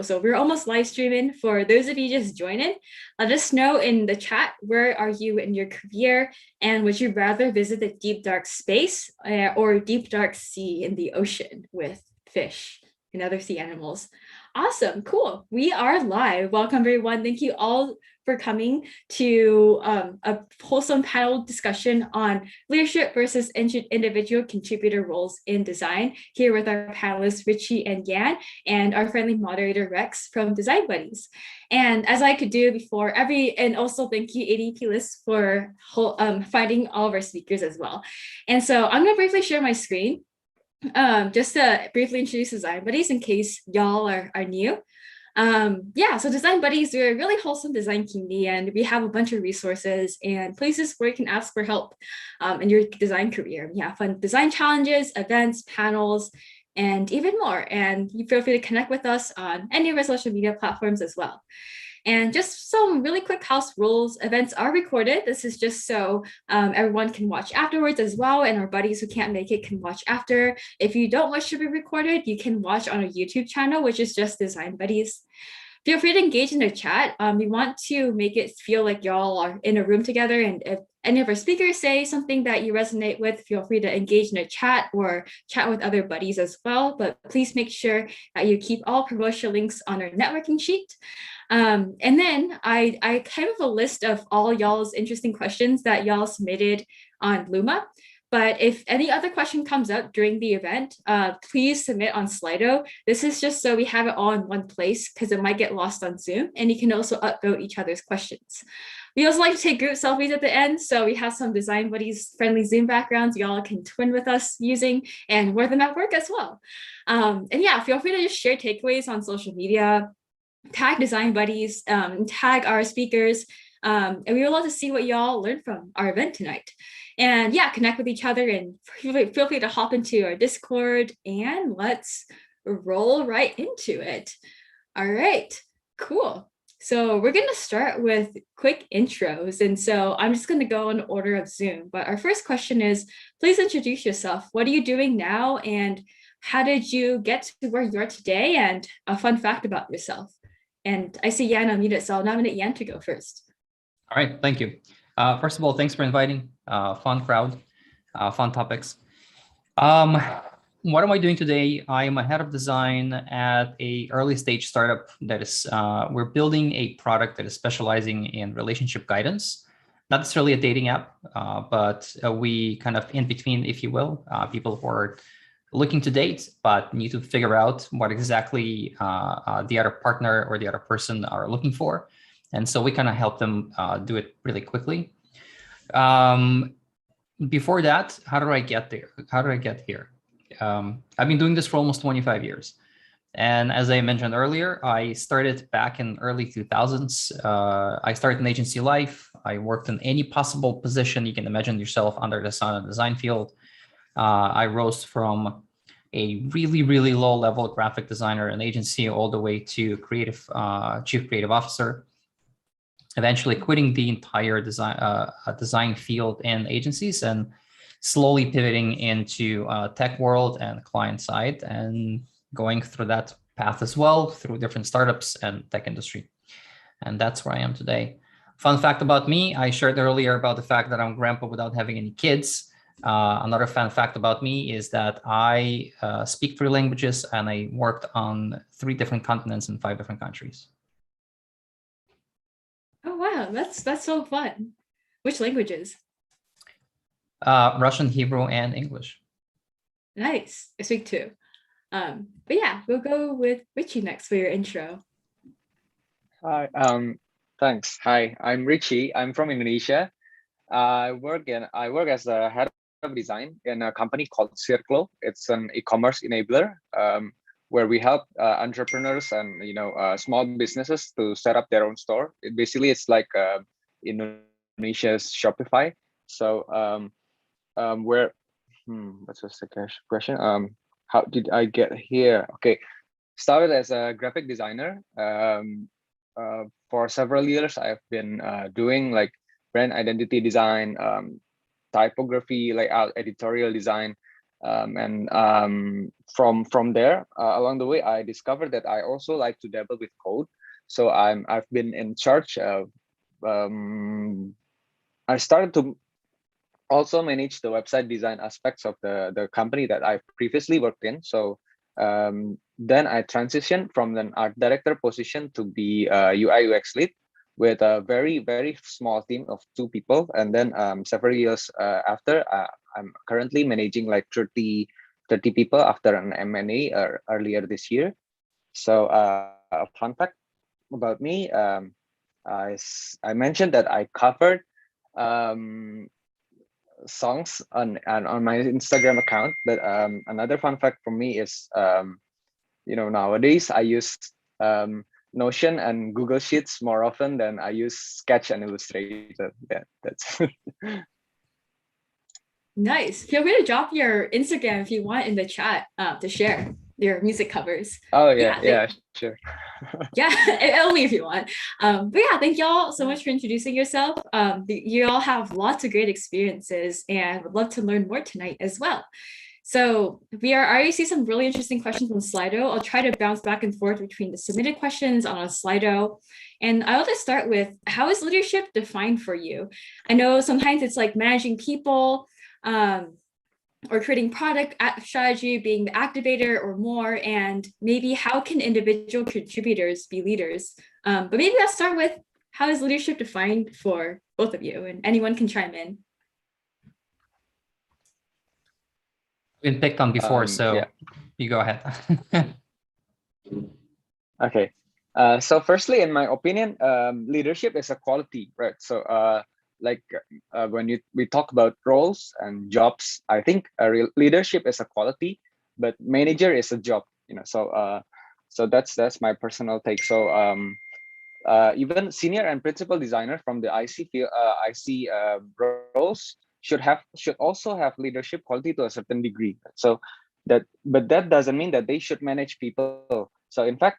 So we're almost live streaming. For those of you just joining, let us know in the chat, where are you in your career? And would you rather visit the deep dark space or deep dark sea in the ocean with fish and other sea animals? Awesome, cool. We are live. Welcome everyone. Thank you all for coming to a wholesome panel discussion on leadership versus individual contributor roles in design, here with our panelists Richy and Yan, and our friendly moderator Rex from Design Buddies. And as I could do before, and also thank you ADP List for finding all of our speakers as well. And so I'm gonna briefly share my screen just to briefly introduce Design Buddies in case y'all are new. So Design Buddies, we're a really wholesome design community, and we have a bunch of resources and places where you can ask for help in your design career. We have fun design challenges, events, panels, and even more. And you feel free to connect with us on any of our social media platforms as well. And just some really quick house rules. Events are recorded. This is just so everyone can watch afterwards as well, and our buddies who can't make it can watch after. If you don't wish to be recorded, you can watch on our YouTube channel, which is just Design Buddies. Feel free to engage in the chat. We want to make it feel like y'all are in a room together, and if any of our speakers say something that you resonate with, feel free to engage in a chat or chat with other buddies as well. But please make sure that you keep all promotional links on our networking sheet. And then I kind of a list of all y'all's interesting questions that y'all submitted on Luma. But if any other question comes up during the event, please submit on Slido. This is just so we have it all in one place, because it might get lost on Zoom, and you can also upvote each other's questions. We also like to take group selfies at the end, so we have some Design Buddies friendly Zoom backgrounds y'all can twin with us using, and wear them at work as well. And yeah, feel free to just share takeaways on social media, tag Design Buddies, tag our speakers, and we would love to see what y'all learned from our event tonight. And yeah, connect with each other, and feel free to hop into our Discord, and let's roll right into it. All right, cool. So we're gonna start with quick intros. And so I'm just gonna go in order of Zoom. But our first question is, please introduce yourself. What are you doing now? And how did you get to where you are today? And a fun fact about yourself. And I see Yan unmuted, so I'll nominate Yan to go first. All right, thank you. First of all, thanks for inviting. Fun crowd, fun topics. What am I doing today? I am a head of design at a early stage startup that is, we're building a product that is specializing in relationship guidance. Not necessarily a dating app, but we kind of in between, if you will, people who are looking to date, but need to figure out what exactly the other partner or the other person are looking for. And so we kind of help them do it really quickly. Before that, how did I get there? How did I get here? I've been doing this for almost 25 years. And as I mentioned earlier, I started back in early 2000s. I started in agency life. I worked in any possible position you can imagine yourself under the sun in the design field. I rose from a really, really low level graphic designer in agency all the way to chief creative officer, eventually quitting the entire design field in agencies and slowly pivoting into tech world and client side, and going through that path as well through different startups and tech industry. And that's where I am today. Fun fact about me, I shared earlier about the fact that I'm a grandpa without having any kids. Another fun fact about me is that I speak 3 languages, and I worked on 3 different continents in 5 different countries. Oh, wow, that's so fun. Which languages? Russian, Hebrew, and English. Nice, I speak 2. But yeah, we'll go with Richy next for your intro. Hi, thanks. Hi, I'm Richy. I'm from Indonesia. I work as a head of design in a company called SIRCLO. It's an e-commerce enabler where we help entrepreneurs and small businesses to set up their own store. It's like Indonesia's Shopify. So what's the second question? How did I get here? Okay, started as a graphic designer. For several years, I've been doing like brand identity design, typography, layout, editorial design. And from there, along the way, I discovered that I also like to dabble with code. So I've been in charge of. I started to also manage the website design aspects of the company that I previously worked in. So then I transitioned from an art director position to be a UI UX lead with a very, very small team of 2 people. And then several years after, I'm currently managing like 30 people after an M&A earlier this year. So a fun fact about me, I mentioned that I covered songs on my Instagram account, but another fun fact for me is nowadays I use Notion and Google Sheets more often than I use Sketch and Illustrator. That's Nice. Feel free to drop your Instagram if you want in the chat to share your music covers. Oh yeah, sure. Yeah, only if you want. But yeah, thank y'all so much for introducing yourself. You all have lots of great experiences and would love to learn more tonight as well. So I already see some really interesting questions on Slido. I'll try to bounce back and forth between the submitted questions on a Slido. And I want to start with, how is leadership defined for you? I know sometimes it's like managing people, or creating product strategy, being the activator or more, and maybe how can individual contributors be leaders? But maybe I'll start with, how is leadership defined for both of you? And anyone can chime in. Been picked on before, so yeah. You go ahead. Okay. So firstly, in my opinion, leadership is a quality, right? So when we talk about roles and jobs, I think leadership is a quality, but manager is a job. So that's my personal take. So even senior and principal designer from the IC roles should also have leadership quality to a certain degree. So but that doesn't mean that they should manage people. So in fact,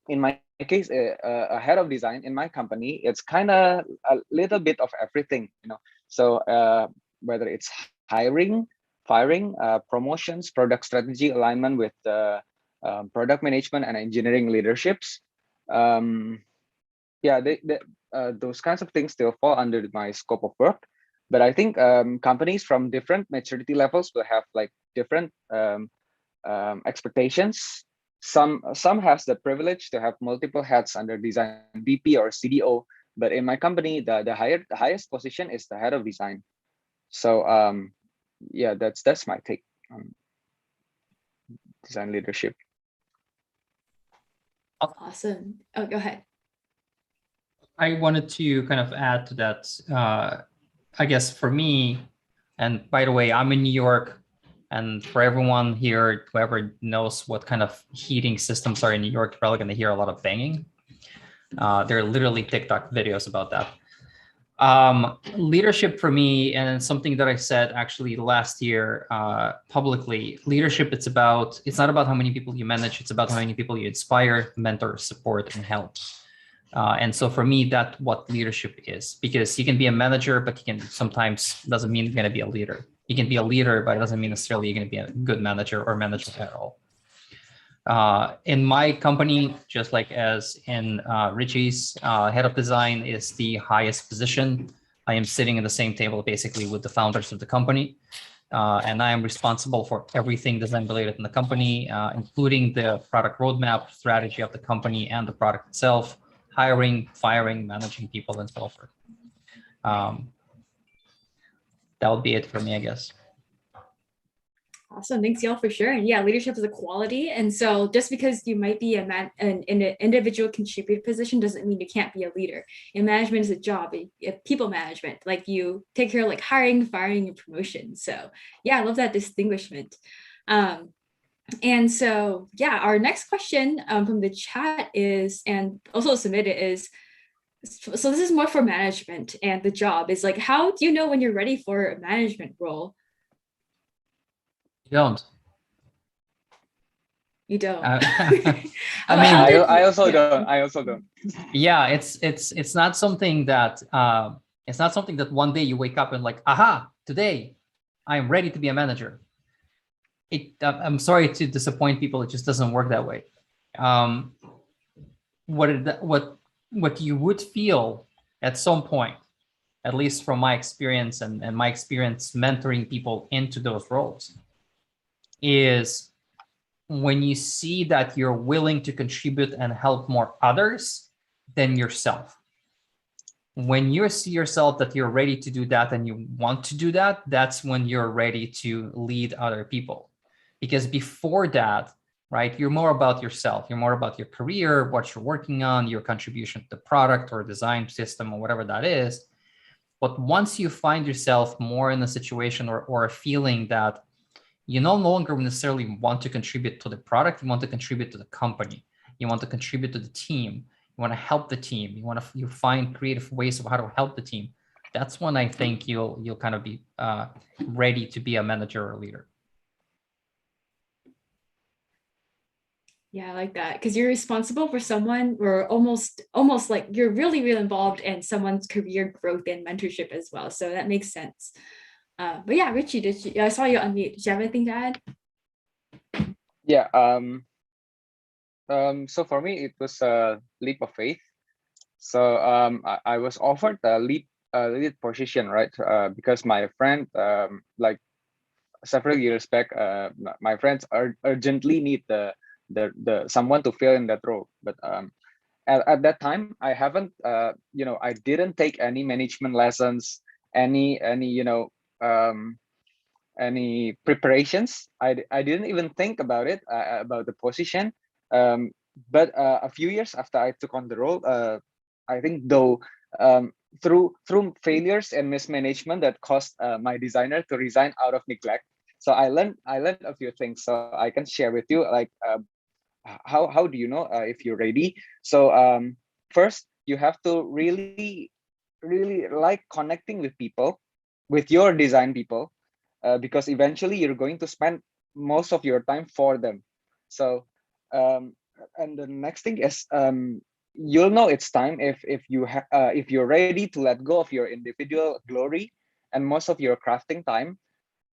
in my case, a head of design in my company, it's kind of a little bit of everything, So whether it's hiring, firing, promotions, product strategy alignment with product management and engineering leaderships, those kinds of things still fall under my scope of work. But I think companies from different maturity levels will have like different expectations. Some has the privilege to have multiple hats under design VP or CDO, but in my company, the highest position is the head of design. So that's my take on design leadership. Awesome. Oh, go ahead. I wanted to kind of add to that. I guess for me, and by the way, I'm in New York, and for everyone here, whoever knows what kind of heating systems are in New York, you're probably going to hear a lot of banging. There are literally TikTok videos about that. Leadership for me, and something that I said actually last year publicly, leadership, it's not about how many people you manage, it's about how many people you inspire, mentor, support, and help. And so for me, that's what leadership is, because you can be a manager, but you can sometimes doesn't mean you're going to be a leader. You can be a leader, but it doesn't mean necessarily you're going to be a good manager or manager at all. In my company, just like as in Richie's, head of design is the highest position. I am sitting at the same table basically with the founders of the company. And I am responsible for everything design related in the company, including the product roadmap, strategy of the company and the product itself, hiring, firing, managing people, and so forth. That would be it for me, I guess. Awesome. Thanks, y'all, for sharing. Yeah, leadership is a quality. And so just because you might be in an individual contributor position doesn't mean you can't be a leader. And management is a job, people management, like you take care of like hiring, firing, and promotion. So yeah, I love that distinguishment. And so, yeah, our next question from the chat is, and also submitted is, so this is more for management and the job is like, how do you know when you're ready for a management role? You don't. You don't. I I also don't. Yeah, it's not something that one day you wake up and like, aha, today I'm ready to be a manager. I'm sorry to disappoint people. It just doesn't work that way. What you would feel at some point, at least from my experience and my experience mentoring people into those roles, is when you see that you're willing to contribute and help more others than yourself. When you see yourself that you're ready to do that and you want to do that, that's when you're ready to lead other people. Because before that, right, you're more about yourself. You're more about your career, what you're working on, your contribution to the product or design system or whatever that is. But once you find yourself more in a situation or a feeling that you no longer necessarily want to contribute to the product, you want to contribute to the company, you want to contribute to the team, you want to help the team, you find creative ways of how to help the team. That's when I think you'll kind of be ready to be a manager or leader. Yeah, I like that, because you're responsible for someone, or almost like you're really involved in someone's career growth and mentorship as well. So that makes sense. But yeah, Richie, I saw you unmute. Did you have anything to add? Yeah. So for me, it was a leap of faith. So I was offered a lead position, right? Because my friend, like several years back, my friends urgently need the someone to fill in that role. But at that time, I haven't, I didn't take any management lessons, any any preparations. I didn't even think about it, about the position. But a few years after I took on the role, I think though, through failures and mismanagement that caused my designer to resign out of neglect. So I learned a few things. So I can share with you, like how do you know if you're ready? So first, you have to really like connecting with people, with your design people, because eventually you're going to spend most of your time for them. So and the next thing is, you'll know it's time if you're ready to let go of your individual glory and most of your crafting time,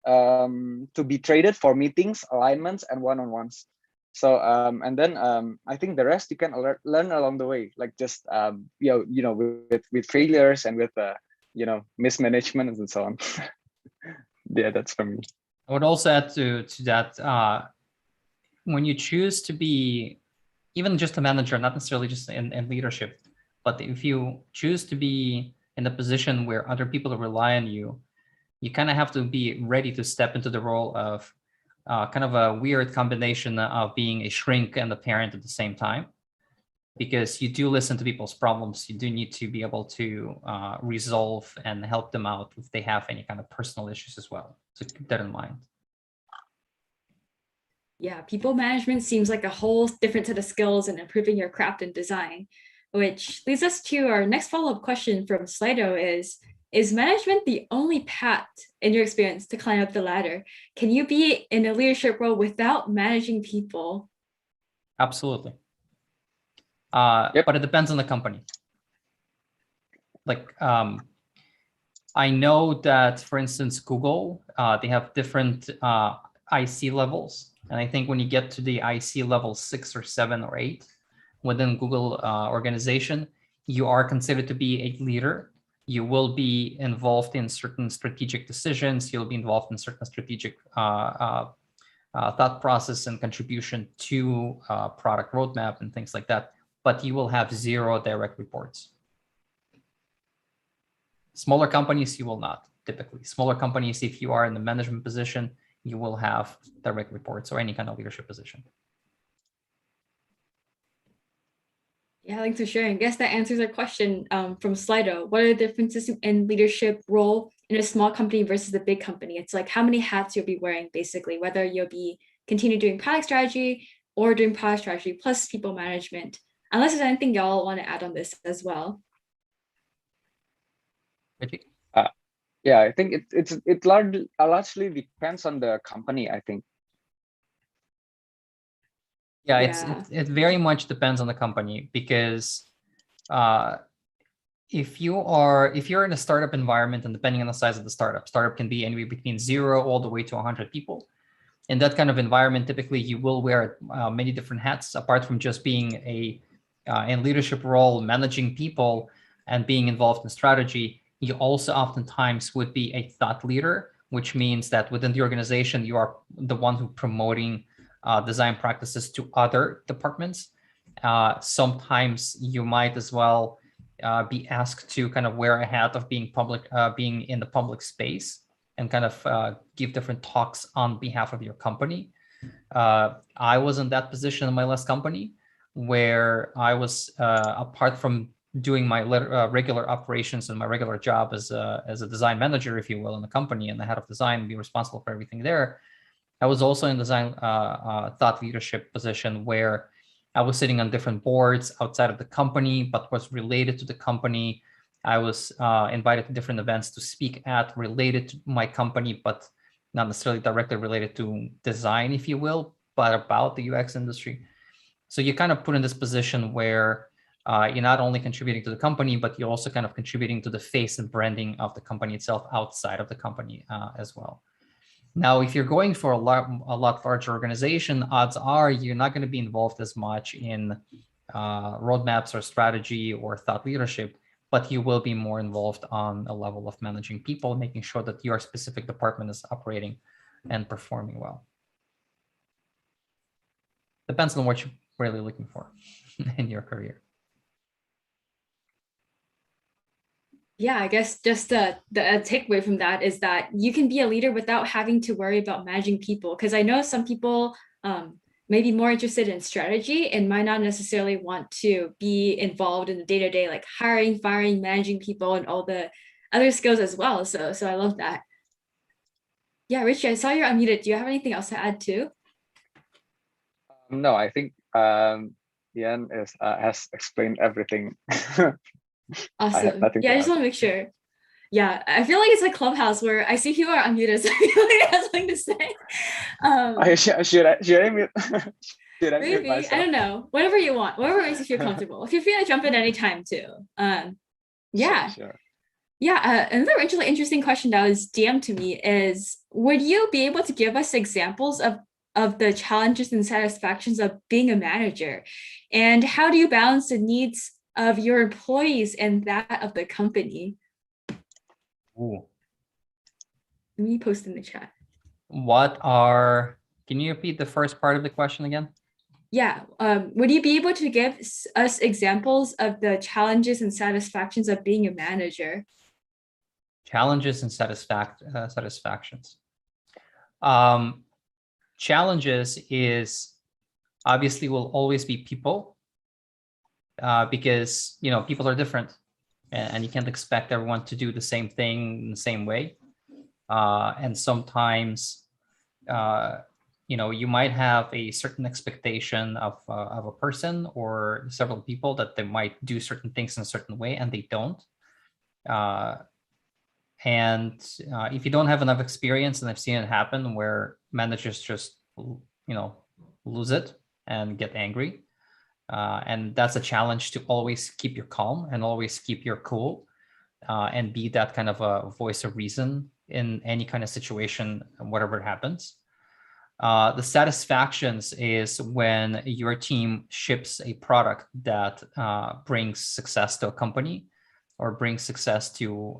to be traded for meetings, alignments, and one-on-ones. So and then I think the rest you can learn along the way, like just with failures and with mismanagement and so on. Yeah, that's for me. I would also add to that, when you choose to be even just a manager, not necessarily just in leadership, but if you choose to be in a position where other people rely on you, you kind of have to be ready to step into the role of kind of a weird combination of being a shrink and a parent at the same time, because you do listen to people's problems. You do need to be able to resolve and help them out if they have any kind of personal issues as well. So keep that in mind. Yeah, people management seems like a whole different set of skills in improving your craft and design, which leads us to our next follow-up question from Slido is management the only path, in your experience, to climb up the ladder? Can you be in a leadership role without managing people? Absolutely. Yep. But it depends on the company. Like, I know that, for instance, Google, they have different IC levels. And I think when you get to the IC level 6 or 7 or 8 within Google organization, you are considered to be a leader. You will be involved in certain strategic decisions. You'll be involved in certain strategic thought process and contribution to product roadmap and things like that. But you will have 0 direct reports. Smaller companies, you will not typically. Smaller companies, if you are in the management position, you will have direct reports or any kind of leadership position. Yeah, thanks for sharing. I guess that answers our question from Slido. What are the differences in leadership role in a small company versus a big company? It's like how many hats you'll be wearing, basically, whether you'll be continue doing product strategy or doing product strategy plus people management. Unless there's anything y'all want to add on this as well. Yeah, I think it largely depends on the company, I think. Yeah, it very much depends on the company, because if you're in a startup environment, and depending on the size of the startup can be anywhere between 0 all the way to 100 people. In that kind of environment, typically you will wear many different hats, apart from just being in leadership role, managing people and being involved in strategy. You also oftentimes would be a thought leader, which means that within the organization, you are the one who promoting design practices to other departments. Sometimes you might as well be asked to kind of wear a hat of being in the public space, and kind of give different talks on behalf of your company. I was in that position in my last company, where I was, apart from doing my regular operations and my regular job as a design manager, if you will, in the company, and the head of design, be responsible for everything there. I was also in design thought leadership position, where I was sitting on different boards outside of the company, but was related to the company. I was invited to different events to speak at, related to my company, but not necessarily directly related to design, if you will, but about the UX industry. So you kind of put in this position where you're not only contributing to the company, but you're also kind of contributing to the face and branding of the company itself outside of the company as well. Now, if you're going for a lot larger organization, odds are you're not going to be involved as much in roadmaps or strategy or thought leadership, but you will be more involved on a level of managing people, making sure that your specific department is operating and performing well. Depends on what you're really looking for in your career. Yeah, I guess just the takeaway from that is that you can be a leader without having to worry about managing people. Because I know some people may be more interested in strategy and might not necessarily want to be involved in the day-to-day, like hiring, firing, managing people, and all the other skills as well. So I love that. Yeah, Richie, I saw you're unmuted. Do you have anything else to add too? No, I think Yan has explained everything. Awesome. Yeah, I just want to make sure. Yeah, I feel like it's like Clubhouse where I see people are unmuted, so I feel like I have something to say. Should I mute? Should I mute Maybe, myself? I don't know. Whatever you want, whatever makes you feel comfortable. Feel free to jump in anytime too. Yeah. Sure. Yeah, another really interesting question that was DM'd to me is, would you be able to give us examples of the challenges and satisfactions of being a manager? And how do you balance the needs of your employees and that of the company? Ooh. Let me post in the chat. Can you repeat the first part of the question again? Yeah, would you be able to give us examples of the challenges and satisfactions of being a manager? Challenges and satisfactions. Challenges is obviously will always be people, because people are different, and you can't expect everyone to do the same thing in the same way. And sometimes you might have a certain expectation of a person or several people that they might do certain things in a certain way, and they don't. And if you don't have enough experience, and I've seen it happen where managers just lose it and get angry, and that's a challenge, to always keep your calm and always keep your cool, and be that kind of a voice of reason in any kind of situation, whatever happens. The satisfactions is when your team ships a product that brings success to a company, or brings success to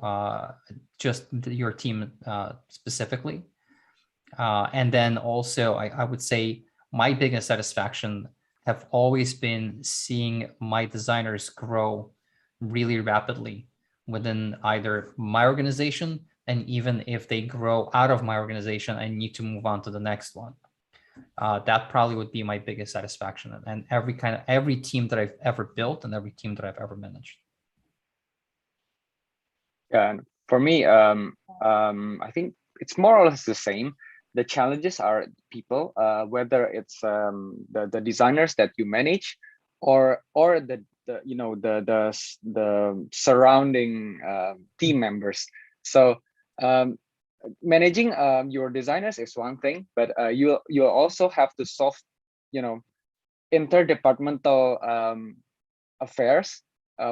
just your team specifically. And then also, I would say my biggest satisfaction have always been seeing my designers grow really rapidly within either my organization, and even if they grow out of my organization, I need to move on to the next one. That probably would be my biggest satisfaction, and every team that I've ever built and every team that I've ever managed. Yeah, and for me, I think it's more or less the same. The challenges are people, whether it's the designers that you manage, or the surrounding team members. So managing your designers is one thing, but you also have to solve interdepartmental affairs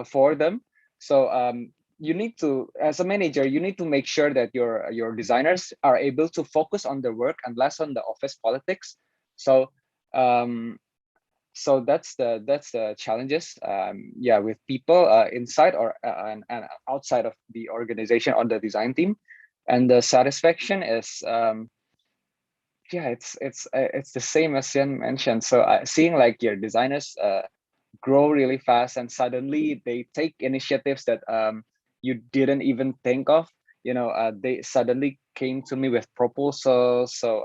for them. So you need to, as a manager, you need to make sure that your designers are able to focus on their work and less on the office politics. So so that's the challenges, yeah, with people inside or and outside of the organization on the design team. And the satisfaction is yeah, it's the same as Yan mentioned. So seeing like your designers grow really fast, and suddenly they take initiatives that you didn't even think of. They suddenly came to me with proposals. So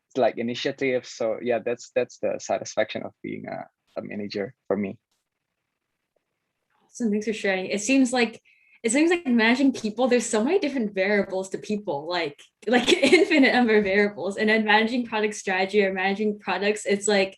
it's like initiatives. So yeah, that's the satisfaction of being a manager for me. So thanks for sharing. It seems like managing people, there's so many different variables to people, like infinite number of variables. And then managing product strategy or managing products, it's like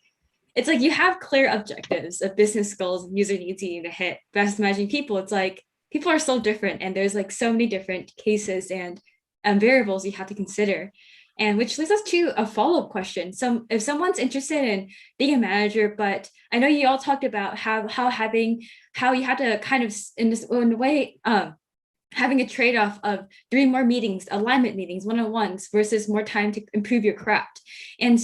you have clear objectives of business goals and user needs you need to hit. But as managing people, it's like people are so different, and there's like so many different cases and variables you have to consider. And which leads us to a follow-up question. If someone's interested in being a manager, but I know you all talked about how you had to kind of in a way having a trade-off of doing more meetings, alignment meetings, one-on-ones versus more time to improve your craft. And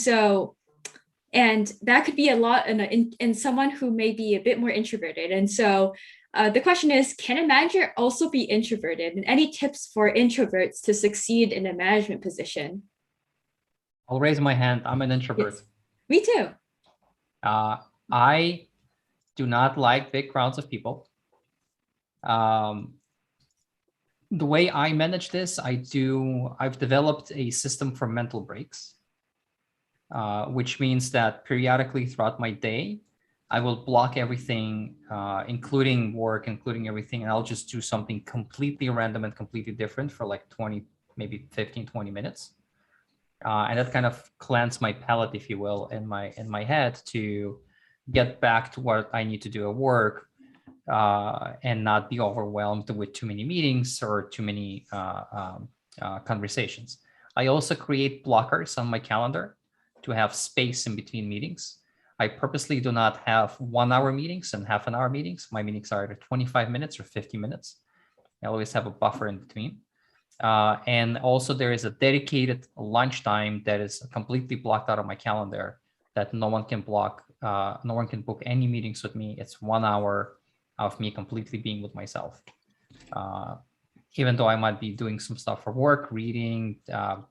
that could be a lot in someone who may be a bit more introverted. And so the question is, can a manager also be introverted? And any tips for introverts to succeed in a management position? I'll raise my hand. I'm an introvert. Yes. Me too. I do not like big crowds of people. The way I manage this, I've developed a system for mental breaks, which means that periodically throughout my day, I will block everything, including work, including everything, and I'll just do something completely random and completely different for like 20, maybe 15, 20 minutes. And that kind of cleanse my palate, if you will, in my head to get back to what I need to do at work, and not be overwhelmed with too many meetings or too many conversations. I also create blockers on my calendar to have space in between meetings. I purposely do not have 1 hour meetings and half an hour meetings. My meetings are either 25 minutes or 50 minutes. I always have a buffer in between. And also there is a dedicated lunchtime that is completely blocked out of my calendar that no one can block. No one can book any meetings with me. It's 1 hour of me completely being with myself. Even though I might be doing some stuff for work, reading,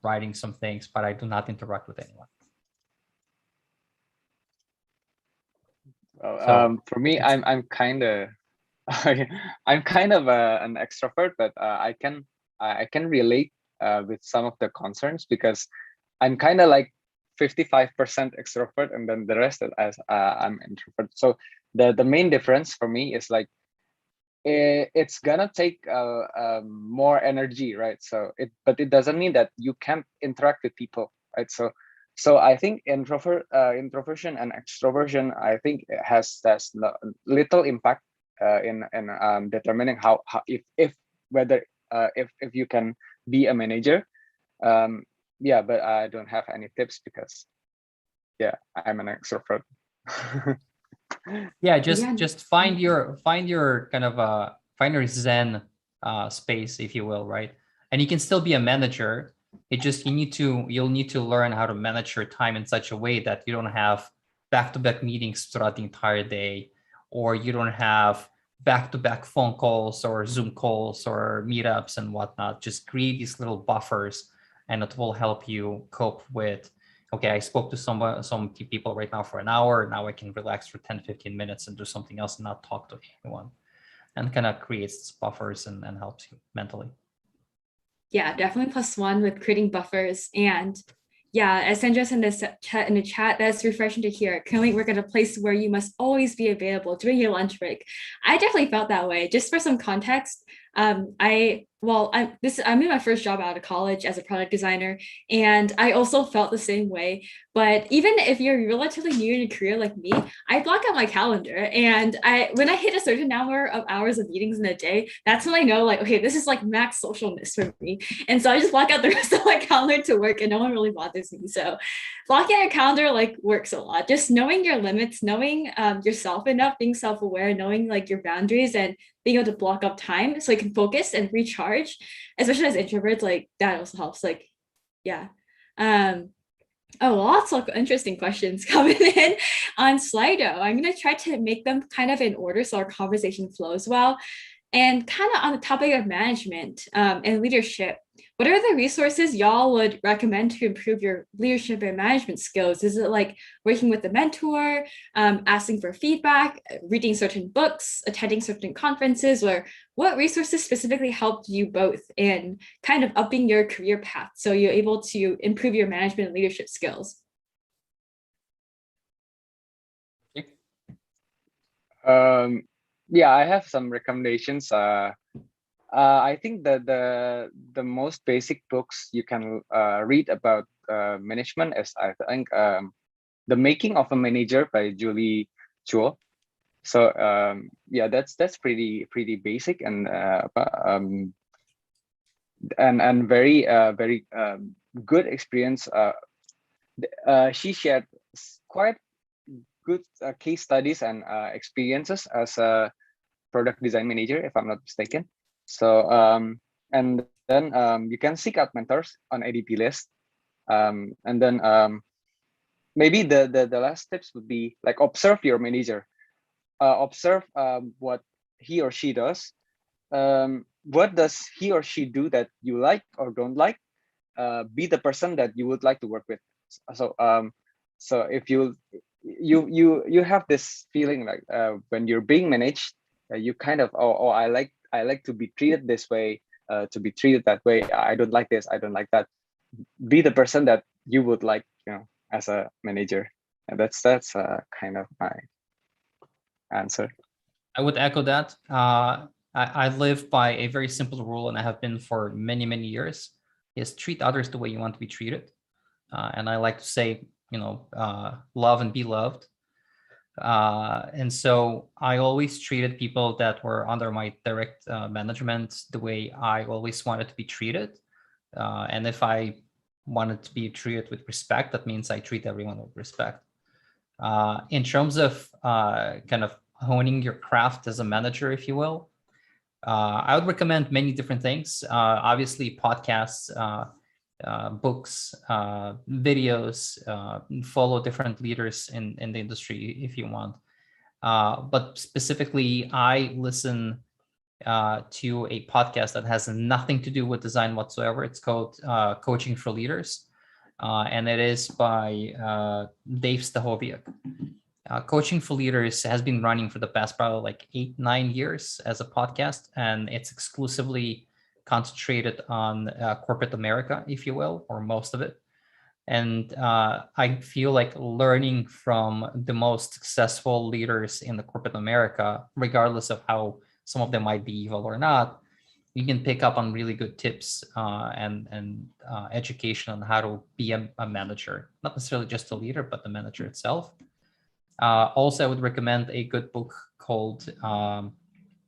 writing some things, but I do not interact with anyone. For me, I'm kind of I'm kind of an extrovert, but I can relate with some of the concerns, because I'm kind of like 55% extrovert, and then the rest as I'm introvert. So the main difference for me is like it's gonna take more energy, right? But it doesn't mean that you can't interact with people, right? So I think introversion and extroversion, I think it has little impact in determining how if whether if you can be a manager. Yeah, but I don't have any tips because yeah, I'm an extrovert. Yeah, just find your kind of find your zen space, if you will, right? And you can still be a manager. You'll need to learn how to manage your time in such a way that you don't have back-to-back meetings throughout the entire day, or you don't have back-to-back phone calls or Zoom calls or meetups and whatnot. Just create these little buffers, and it will help you cope with, okay, I spoke to some people right now for an hour. Now I can relax for 10, 15 minutes and do something else and not talk to anyone, and kind of creates buffers and helps you mentally. Yeah, definitely +1 with creating buffers. And yeah, as Sandra's in the chat, that's refreshing to hear. Currently work at a place where you must always be available during your lunch break. I definitely felt that way. Just for some context, I well, I'm in my first job out of college as a product designer, and I also felt the same way. But even if you're relatively new in your career like me, I block out my calendar, and I when I hit a certain number of hours of meetings in a day, that's when I know like, okay, this is like max socialness for me. And so I just block out the rest of my calendar to work, and no one really bothers me. So blocking your calendar like works a lot. Just knowing your limits, knowing yourself enough, being self-aware, knowing like your boundaries, and being able to block up time so you can focus and recharge, especially as introverts, like that also helps. Like, yeah. Um, oh, lots of interesting questions coming in on Slido. I'm gonna try to make them kind of in order so our conversation flows well. And kind of on the topic of management and leadership, what are the resources y'all would recommend to improve your leadership and management skills? Is it like working with a mentor, asking for feedback, reading certain books, attending certain conferences, or what resources specifically helped you both in kind of upping your career path so you're able to improve your management and leadership skills? Yeah, I have some recommendations. I think the most basic books you can read about management is, I think, The Making of a Manager by Julie Chuo. So yeah, that's pretty basic and very very good experience. She shared quite good case studies and experiences as a product design manager, if I'm not mistaken. So and then you can seek out mentors on ADP list. And then maybe the last tips would be like observe your manager. Observe what he or she does. What does he or she do that you like or don't like? Be the person that you would like to work with. So so if you have this feeling like when you're being managed, you kind of I like to be treated this way, to be treated that way. I don't like this, I don't like that. Be the person that you would like, as a manager. And that's kind of my answer. I would echo that. I live by a very simple rule, and I have been for many, many years, is treat others the way you want to be treated. And I like to say, love and be loved. And so I always treated people that were under my direct management the way I always wanted to be treated. And if I wanted to be treated with respect, that means I treat everyone with respect. In terms of kind of honing your craft as a manager, if you will, I would recommend many different things. Obviously, podcasts, books, videos, follow different leaders in the industry if you want. But specifically, I listen to a podcast that has nothing to do with design whatsoever. It's called Coaching for Leaders. And it is by Dave Stachowiak. Coaching for Leaders has been running for the past probably like 8-9 years as a podcast, and it's exclusively concentrated on corporate America, if you will, or most of it. And I feel like learning from the most successful leaders in the corporate America, regardless of how some of them might be evil or not, you can pick up on really good tips and education on how to be a manager, not necessarily just a leader, but the manager itself. Also, I would recommend a good book called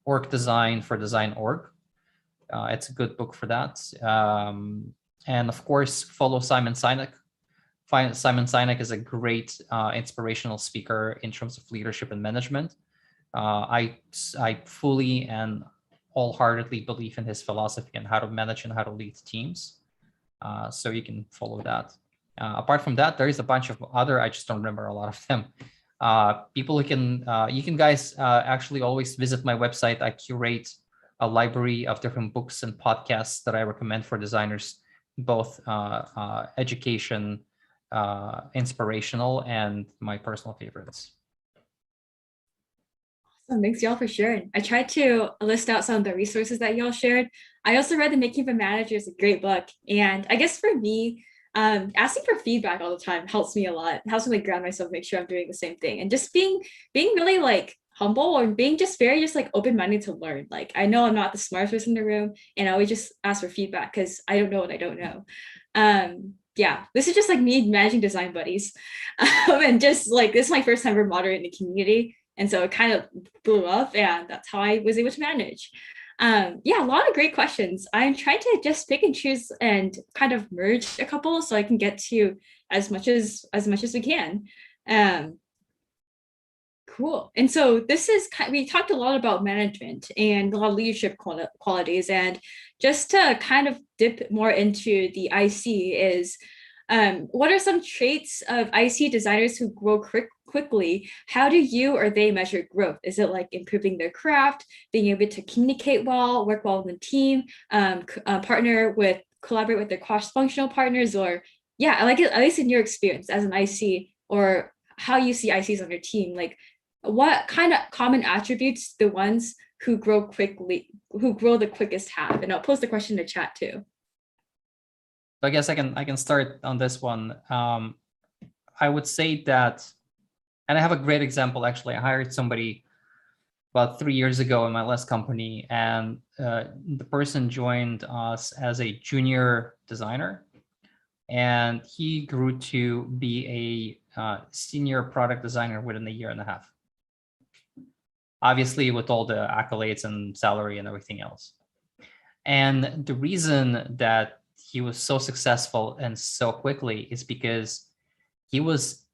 Org Design for Design Org. It's a good book for that. And of course, follow Simon Sinek. Simon Sinek is a great inspirational speaker in terms of leadership and management. I fully and wholeheartedly believe in his philosophy on how to manage and how to lead teams. So you can follow that. Apart from that, there is a bunch of other, I just don't remember a lot of them. People who can, you can guys actually always visit my website. I curate a library of different books and podcasts that I recommend for designers, both education, inspirational, and my personal favorites. Awesome. Thanks y'all for sharing. I tried to list out some of the resources that y'all shared. I also read The Making of a Manager. Is a great book. And I guess for me, asking for feedback all the time helps me a lot. It helps me like ground myself, make sure I'm doing the same thing, and just being really like humble or being just very just like open-minded to learn. Like I know I'm not the smartest person in the room, and I always just ask for feedback because I don't know what I don't know. Yeah, this is just like me managing design buddies. And just like this is my first time ever moderating the community. And so it kind of blew up, and that's how I was able to manage. Yeah, a lot of great questions. I'm trying to just pick and choose and kind of merge a couple so I can get to as much as we can. Cool. And so this is we talked a lot about management and a lot of leadership qualities, and just to kind of dip more into the IC is what are some traits of IC designers who grow quickly? How do you or they measure growth? Is it like improving their craft, being able to communicate well, work well in the team, collaborate with their cross-functional partners, or yeah, I like it, at least in your experience as an IC or how you see ICs on your team, like what kind of common attributes the ones who grow the quickest have? And I'll post the question in the chat too. I guess I can start on this one. I would say that, and I have a great example actually. I hired somebody about 3 years ago in my last company, and the person joined us as a junior designer, and he grew to be a senior product designer within a year and a half. Obviously, with all the accolades and salary and everything else. And the reason that he was so successful and so quickly is because he was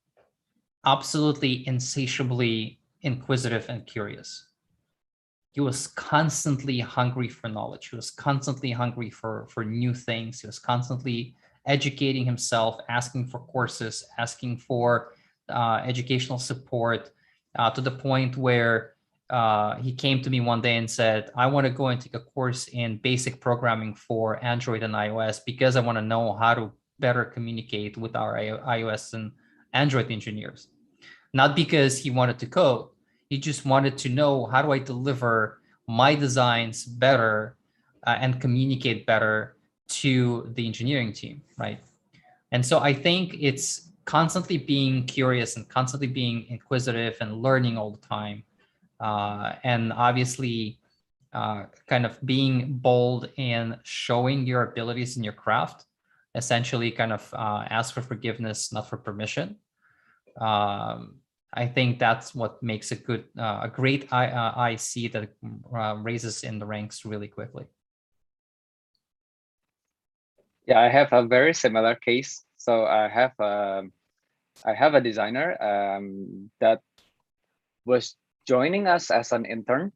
absolutely insatiably inquisitive and curious. He was constantly hungry for knowledge. He was constantly hungry for new things. He was constantly educating himself, asking for courses, asking for educational support, to the point where he came to me one day and said, I want to go and take a course in basic programming for Android and iOS because I want to know how to better communicate with our iOS and Android engineers. Not because he wanted to code. He just wanted to know, how do I deliver my designs better and communicate better to the engineering team, right? And so I think it's constantly being curious and constantly being inquisitive and learning all the time. And obviously kind of being bold in showing your abilities in your craft, essentially kind of ask for forgiveness, not for permission. I think that's what makes a great IC that raises in the ranks really quickly. Yeah, I have a very similar case. So I have a designer that was joining us as an intern.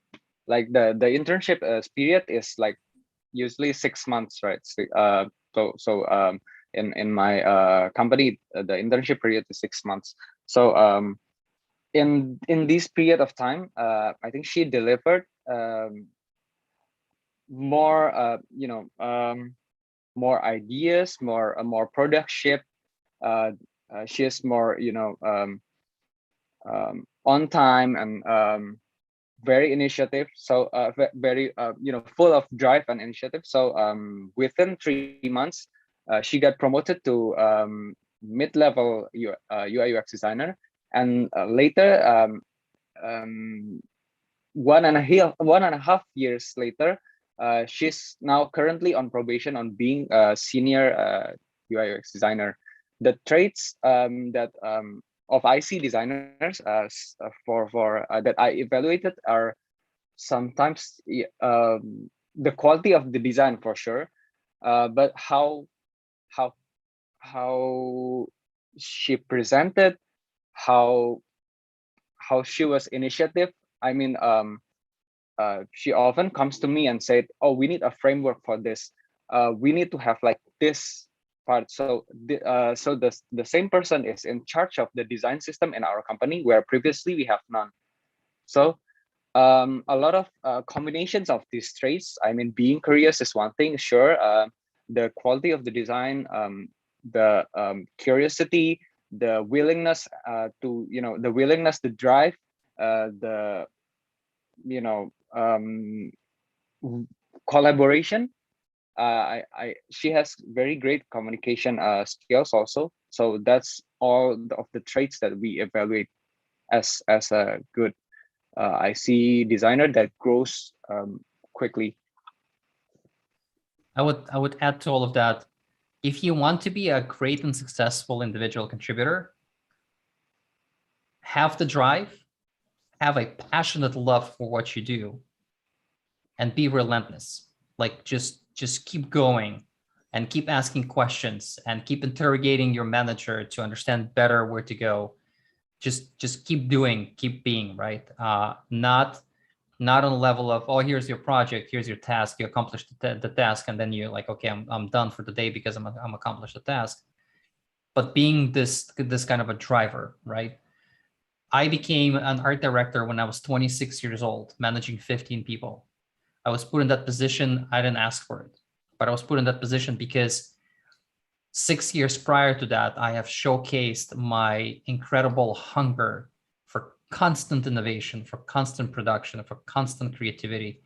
Like the internship period is like usually 6 months, right? So in my company, the internship period is 6 months. So in this period of time, I think she delivered more more ideas, more productship. She is more on time and very initiative. So very full of drive and initiative. So within 3 months, she got promoted to mid-level UI UX designer, and later 1.5 years later, she's now currently on probation on being a senior UI UX designer. The traits that of IC designers that I evaluated are sometimes the quality of the design for sure, but how she presented, how she was initiative. I mean, she often comes to me and said, "Oh, we need a framework for this. We need to have like this part." So the same person is in charge of the design system in our company, where previously we have none. So a lot of combinations of these traits. I mean, being curious is one thing, sure. The quality of the design, the curiosity, the willingness to drive, the collaboration. She has very great communication skills also. So that's all of the traits that we evaluate as a good I see designer that grows quickly. I would add to all of that. If you want to be a great and successful individual contributor, have the drive, have a passionate love for what you do, and be relentless. Like just keep going and keep asking questions and keep interrogating your manager to understand better where to go. Just keep doing, keep being, right? Not on the level of, oh, here's your project, here's your task, you accomplished the task, and then you're like, okay, I'm done for the day because I'm accomplished the task. But being this kind of a driver, right? I became an art director when I was 26 years old, managing 15 people. I was put in that position. I didn't ask for it, but I was put in that position because 6 years prior to that, I have showcased my incredible hunger for constant innovation, for constant production, for constant creativity,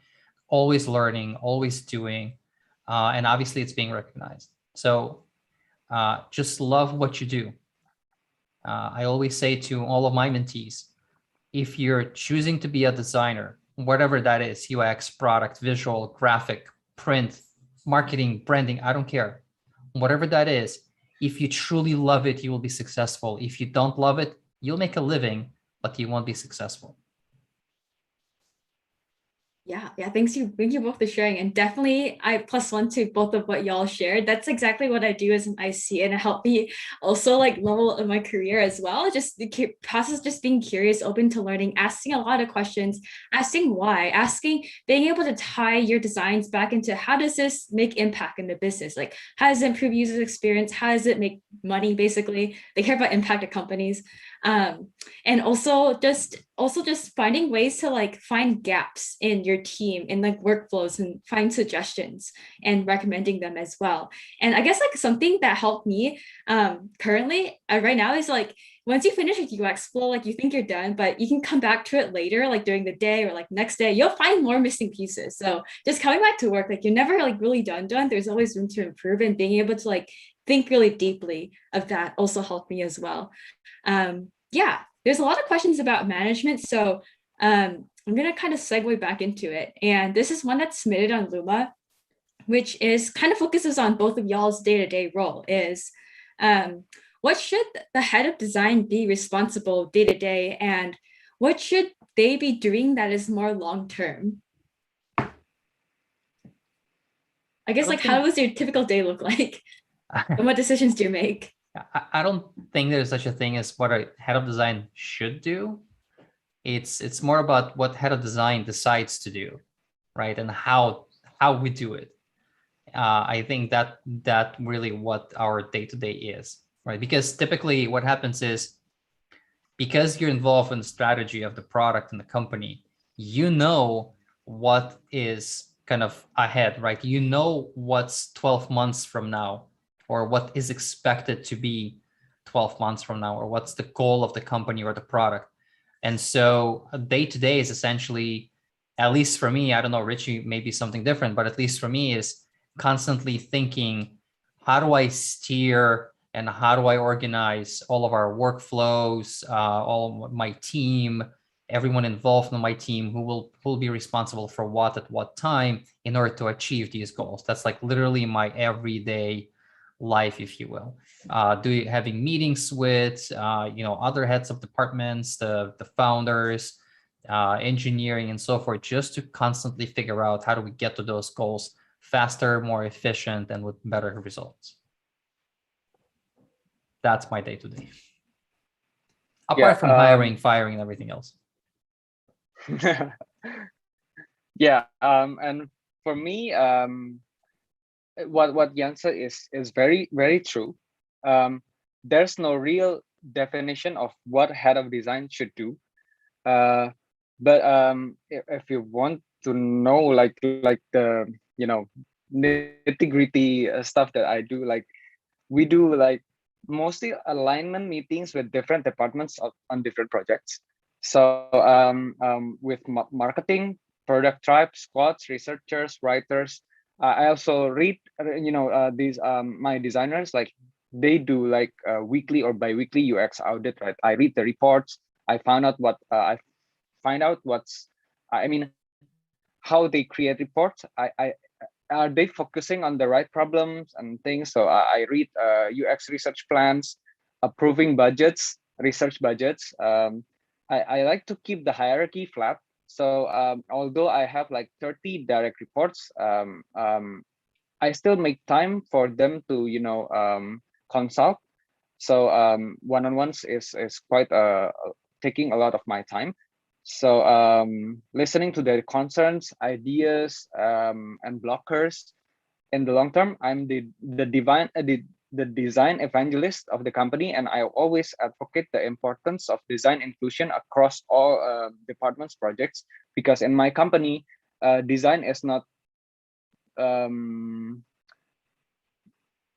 always learning, always doing, and obviously it's being recognized. So just love what you do. I always say to all of my mentees, if you're choosing to be a designer, whatever that is, UX, product, visual, graphic, print, marketing, branding, I don't care. Whatever that is, if you truly love it, you will be successful. If you don't love it, you'll make a living, but you won't be successful. Yeah, thank you both for sharing. And definitely I +1 to both of what y'all shared. That's exactly what I do as an IC, and it helped me also like level in my career as well. Just the process, just being curious, open to learning, asking a lot of questions, asking why, being able to tie your designs back into how does this make impact in the business? Like how does it improve user experience? How does it make money? Basically, they care about impact at companies. And also just finding ways to like find gaps in your team in like workflows and find suggestions and recommending them as well. And I guess like something that helped me currently right now is like once you finish a UX flow, like you think you're done, but you can come back to it later, like during the day or like next day, you'll find more missing pieces. So just coming back to work, like you're never like really done. There's always room to improve, and being able to like think really deeply of that also helped me as well. Yeah, there's a lot of questions about management. So I'm going to kind of segue back into it. And this is one that's submitted on Luma, which is kind of focuses on both of y'all's day-to-day role is what should the head of design be responsible day-to-day, and what should they be doing that is more long-term? I guess like how does your typical day look like? And what decisions do you make? I don't think there's such a thing as what a head of design should do. It's more about what head of design decides to do, right? And how we do it. I think that really what our day-to-day is, right? Because typically what happens is, because you're involved in the strategy of the product and the company, you know what is kind of ahead, right? You know what's 12 months from now, or what is expected to be 12 months from now, or what's the goal of the company or the product. And so day to day is essentially, at least for me, I don't know, Richie, maybe something different, but at least for me is constantly thinking, how do I steer and how do I organize all of our workflows, all of my team, everyone involved in my team who will be responsible for what at what time in order to achieve these goals. That's like literally my everyday life, if you will. Having meetings with other heads of departments, the founders, engineering and so forth, just to constantly figure out how do we get to those goals faster, more efficient, and with better results. That's my day-to-day. Apart from hiring, firing, and everything else. Yeah, and for me, what Yan said is very, very true. There's no real definition of what head of design should do. But if you want to know like the nitty-gritty stuff that I do, like we do like mostly alignment meetings with different departments on different projects. So with marketing, product tribes, squads, researchers, writers. I also read, these my designers, like they do like weekly or bi-weekly UX audit, right? I read the reports. I found out what I find out I mean, how they create reports. I are they focusing on the right problems and things? So I read UX research plans, approving budgets, research budgets. I like to keep the hierarchy flat. So although I have like 30 direct reports, I still make time for them to consult. So one-on-ones is quite taking a lot of my time. So listening to their concerns, ideas, and blockers. In the long term, I'm the design evangelist of the company, and I always advocate the importance of design inclusion across all departments projects, because in my company, design is not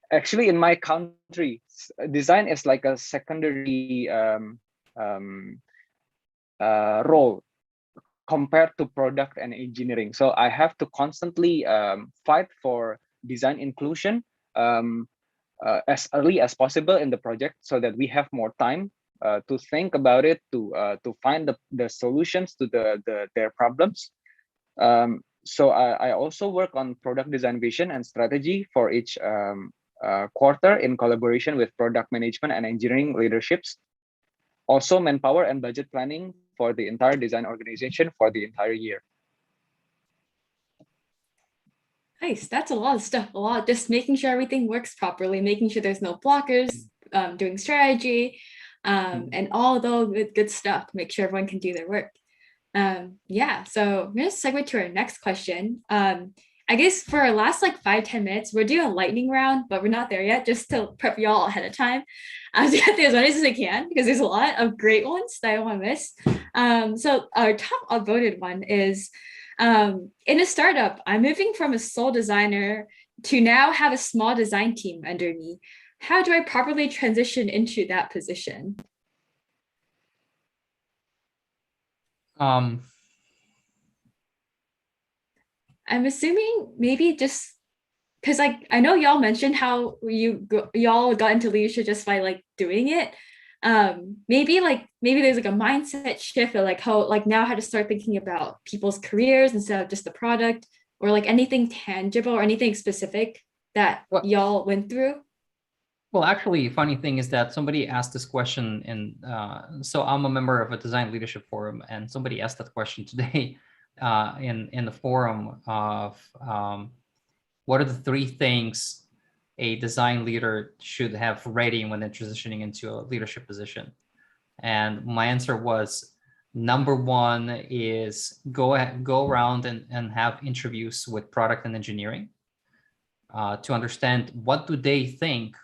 actually, in my country, design is like a secondary role compared to product and engineering. So I have to constantly fight for design inclusion as early as possible in the project, so that we have more time to think about it, to find the solutions to their problems. So I also work on product design vision and strategy for each quarter in collaboration with product management and engineering leaderships. Also manpower and budget planning for the entire design organization for the entire year. Nice. That's a lot of stuff. A lot, just making sure everything works properly, making sure there's no blockers, doing strategy, and all the good stuff to make sure everyone can do their work. Yeah, so I'm gonna segue to our next question. I guess for our last like 5-10 minutes, we're doing a lightning round, but we're not there yet, just to prep y'all ahead of time. To get through as many as I can, because there's a lot of great ones that I don't want to miss. So our top voted one is, in a startup, I'm moving from a sole designer to now have a small design team under me. How do I properly transition into that position? I'm assuming maybe just because like I know y'all mentioned how y'all got into leadership just by like doing it. Maybe there's like a mindset shift, or like how like now how to start thinking about people's careers instead of just the product, or like anything tangible or anything specific that y'all went through. Well, actually, funny thing is that somebody asked this question, and so I'm a member of a design leadership forum, and somebody asked that question today in the forum of what are the 3 things a design leader should have ready when they're transitioning into a leadership position. And my answer was, number 1 is go around and have interviews with product and engineering to understand what do they think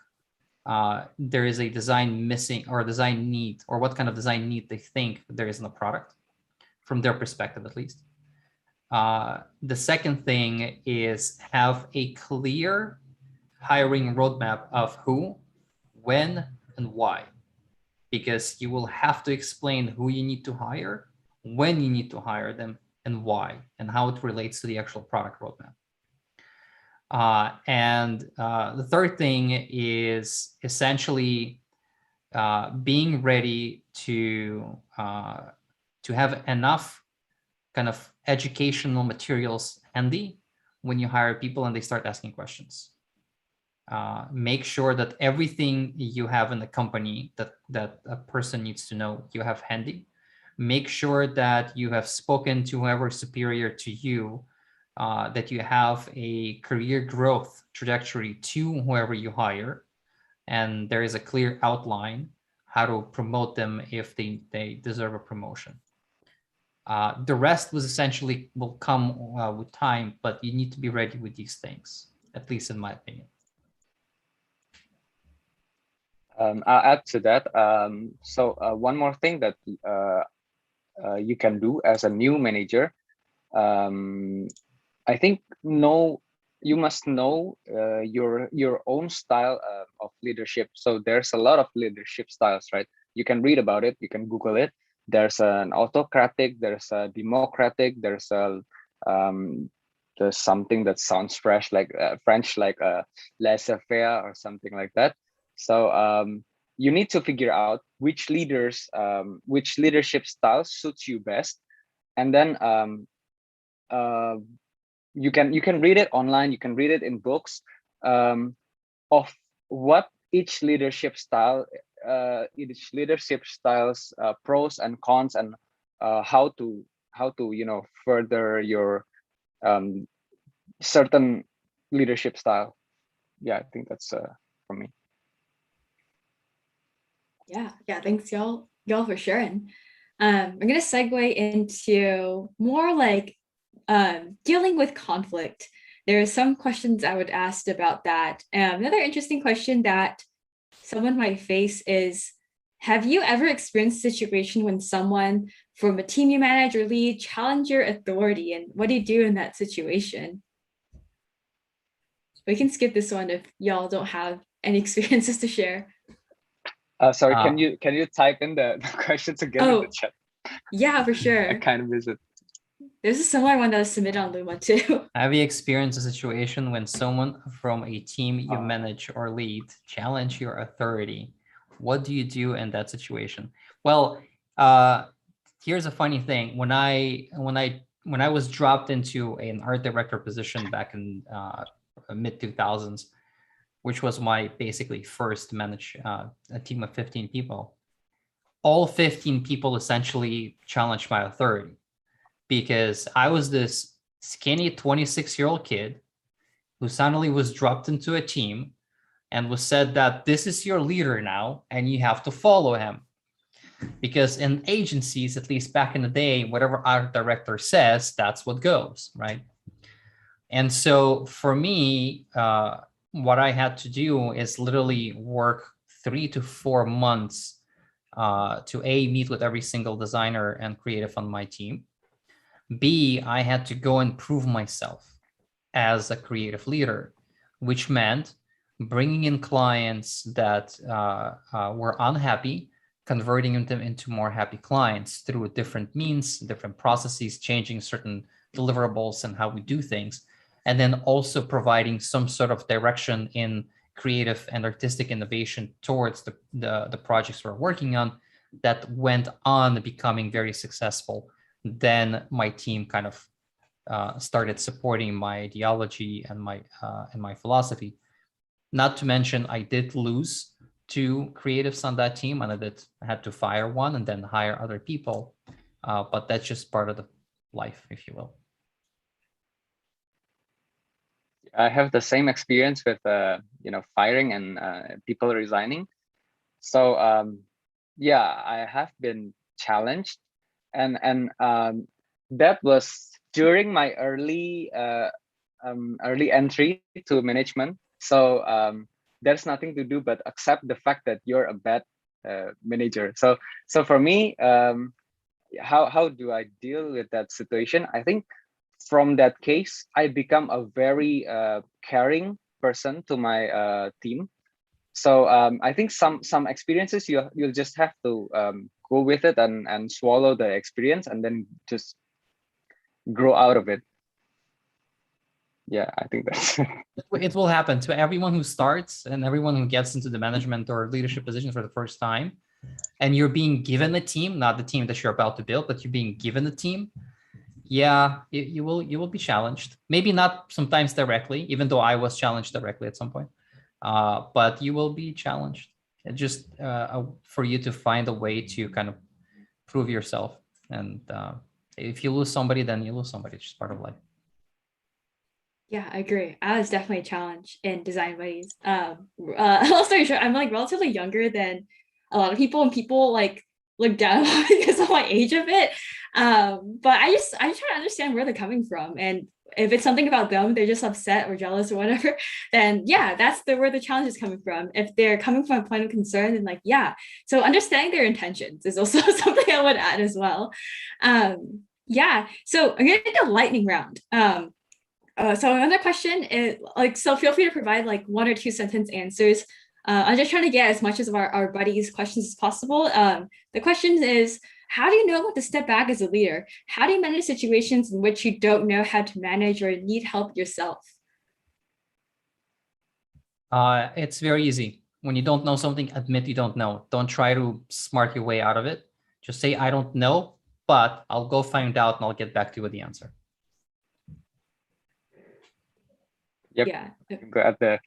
there is a design missing or design need, or what kind of design need they think there is in the product from their perspective, at least. The second thing is have a clear hiring roadmap of who, when, and why, because you will have to explain who you need to hire, when you need to hire them, and why, and how it relates to the actual product roadmap. And the third thing is essentially being ready to have enough kind of educational materials handy when you hire people and they start asking questions. Make sure that everything you have in the company that a person needs to know, you have handy. Make sure that you have spoken to whoever is superior to you, that you have a career growth trajectory to whoever you hire, and there is a clear outline how to promote them if they deserve a promotion. The rest will come with time, but you need to be ready with these things, at least in my opinion. I'll add to that. So one more thing that you can do as a new manager, I think you must know your own style of leadership. So there's a lot of leadership styles, right? You can read about it, you can Google it. There's an autocratic, there's a democratic, there's something that sounds French like laissez-faire or something like that. So you need to figure out which leadership style suits you best, and then you can read it online, you can read it in books, of what each leadership style's pros and cons, and how to further your certain leadership style. Yeah, I think that's for me. Yeah, thanks y'all for sharing. I'm gonna segue into more like dealing with conflict. There are some questions I would ask about that. Another interesting question that someone might face is, have you ever experienced a situation when someone from a team you manage or lead challenge your authority, and what do you do in that situation? We can skip this one if y'all don't have any experiences to share. Sorry, can you type in the questions again in the chat? Yeah, for sure. I kind of miss it. There's a similar one that was submitted on Luma too. Have you experienced a situation when someone from a team you manage or lead challenge your authority? What do you do in that situation? Well, here's a funny thing. When I was dropped into an art director position back in mid 2000s, which was my basically first manage a team of 15 people, all 15 people essentially challenged my authority, because I was this skinny 26-year-old kid who suddenly was dropped into a team and was said that this is your leader now and you have to follow him. Because in agencies, at least back in the day, whatever art director says, that's what goes, right? And so for me, what I had to do is literally work 3 to 4 months to meet with every single designer and creative on my team. B, I had to go and prove myself as a creative leader, which meant bringing in clients that were unhappy, converting them into more happy clients through different means, different processes, changing certain deliverables and how we do things, and then also providing some sort of direction in creative and artistic innovation towards the projects we're working on that went on becoming very successful. Then my team kind of started supporting my ideology and my philosophy. Not to mention, I did lose 2 creatives on that team, and I had to fire one and then hire other people. But that's just part of the life, if you will. I have the same experience with firing and people resigning. So yeah, I have been challenged, and that was during my early entry to management. So there's nothing to do but accept the fact that you're a bad manager. So for me, how do I deal with that situation? I think from that case, I become a very caring person to my team. So I think some experiences you'll just have to go with it and swallow the experience and then just grow out of it. Yeah, I think that's it will happen to everyone who starts and everyone who gets into the management or leadership position for the first time, and you're being given a team, not the team that you're about to build, but you're being given a team. Yeah, you will be challenged. Maybe not sometimes directly, even though I was challenged directly at some point. But you will be challenged. It's just for you to find a way to kind of prove yourself. And if you lose somebody, then you lose somebody. It's just part of life. Yeah, I agree. I was definitely a challenge in design buddies. Long story short, I'm like relatively younger than a lot of people, and people like look down on me because of my age a bit. But I try to understand where they're coming from, and if it's something about them, they're just upset or jealous or whatever, then yeah, that's where the challenge is coming from. If they're coming from a point of concern, then like, yeah. So understanding their intentions is also something I would add as well. Yeah, so I'm gonna do a lightning round. So another question is like, so feel free to provide like 1 or 2 sentence answers. I'm just trying to get as much of our buddies' questions as possible. The question is, how do you know when to step back as a leader? How do you manage situations in which you don't know how to manage or need help yourself? It's very easy. When you don't know something, admit you don't know. Don't try to smart your way out of it. Just say, I don't know. but I'll go find out and I'll get back to you with the answer. Yep. Yeah. Got the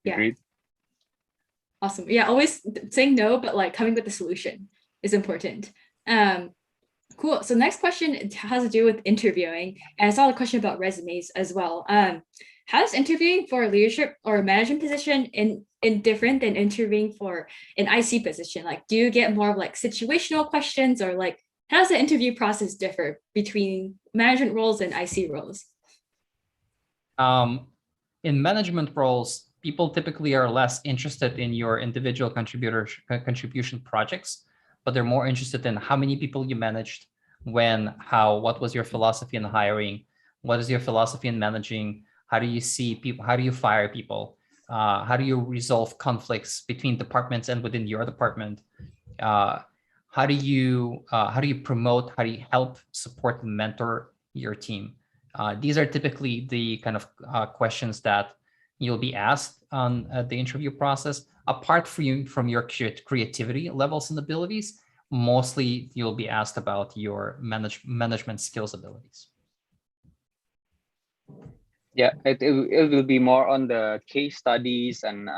Yeah. agreed. Awesome. Yeah, always saying no, but like coming with a solution is important. Cool. So next question has to do with interviewing. And I saw a question about resumes as well. How is interviewing for a leadership or a management position in different than interviewing for an IC position? Like, do you get more of like situational questions, or like how does the interview process differ between management roles and IC roles? In management roles, people typically are less interested in your individual contribution projects, but they're more interested in how many people you managed, when, how, what was your philosophy in hiring, what is your philosophy in managing, how do you see people, how do you fire people, how do you resolve conflicts between departments and within your department, how do you promote, how do you help, support, and mentor your team. These are typically the kind of questions that you'll be asked on the interview process. Apart from your creativity levels and abilities, mostly you'll be asked about your management skills abilities. Yeah, it will be more on the case studies and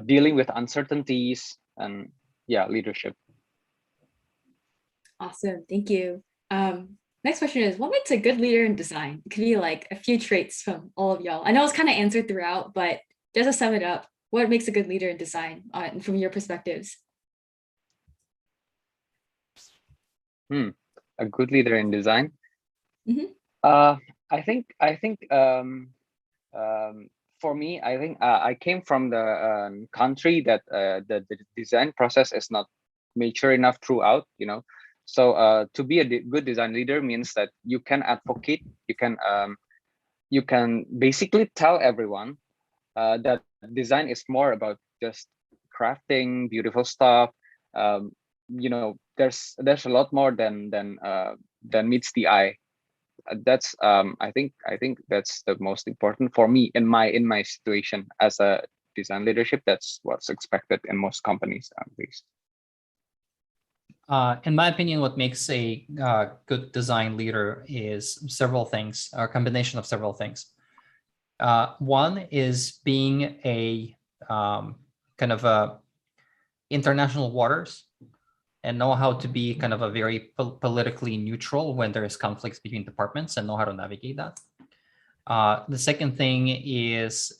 dealing with uncertainties and leadership. Awesome. Thank you. Next question is, what makes a good leader in design? It could be like a few traits from all of y'all. I know it's kind of answered throughout, but just to sum it up, what makes a good leader in design from your perspectives? A good leader in design. Mm-hmm. I think for me, I think I came from the country that the design process is not mature enough throughout, you know. So to be a good design leader means that you can advocate, you can basically tell everyone that design is more about just crafting beautiful stuff. You know, there's a lot more than meets the eye. That's I think that's the most important for me in my situation as a design leadership. That's what's expected in most companies, at least. In my opinion, what makes a good design leader is several things, or a combination of several things. One is being a kind of a international waters and know how to be kind of a very politically neutral when there is conflicts between departments and know how to navigate that. The second thing is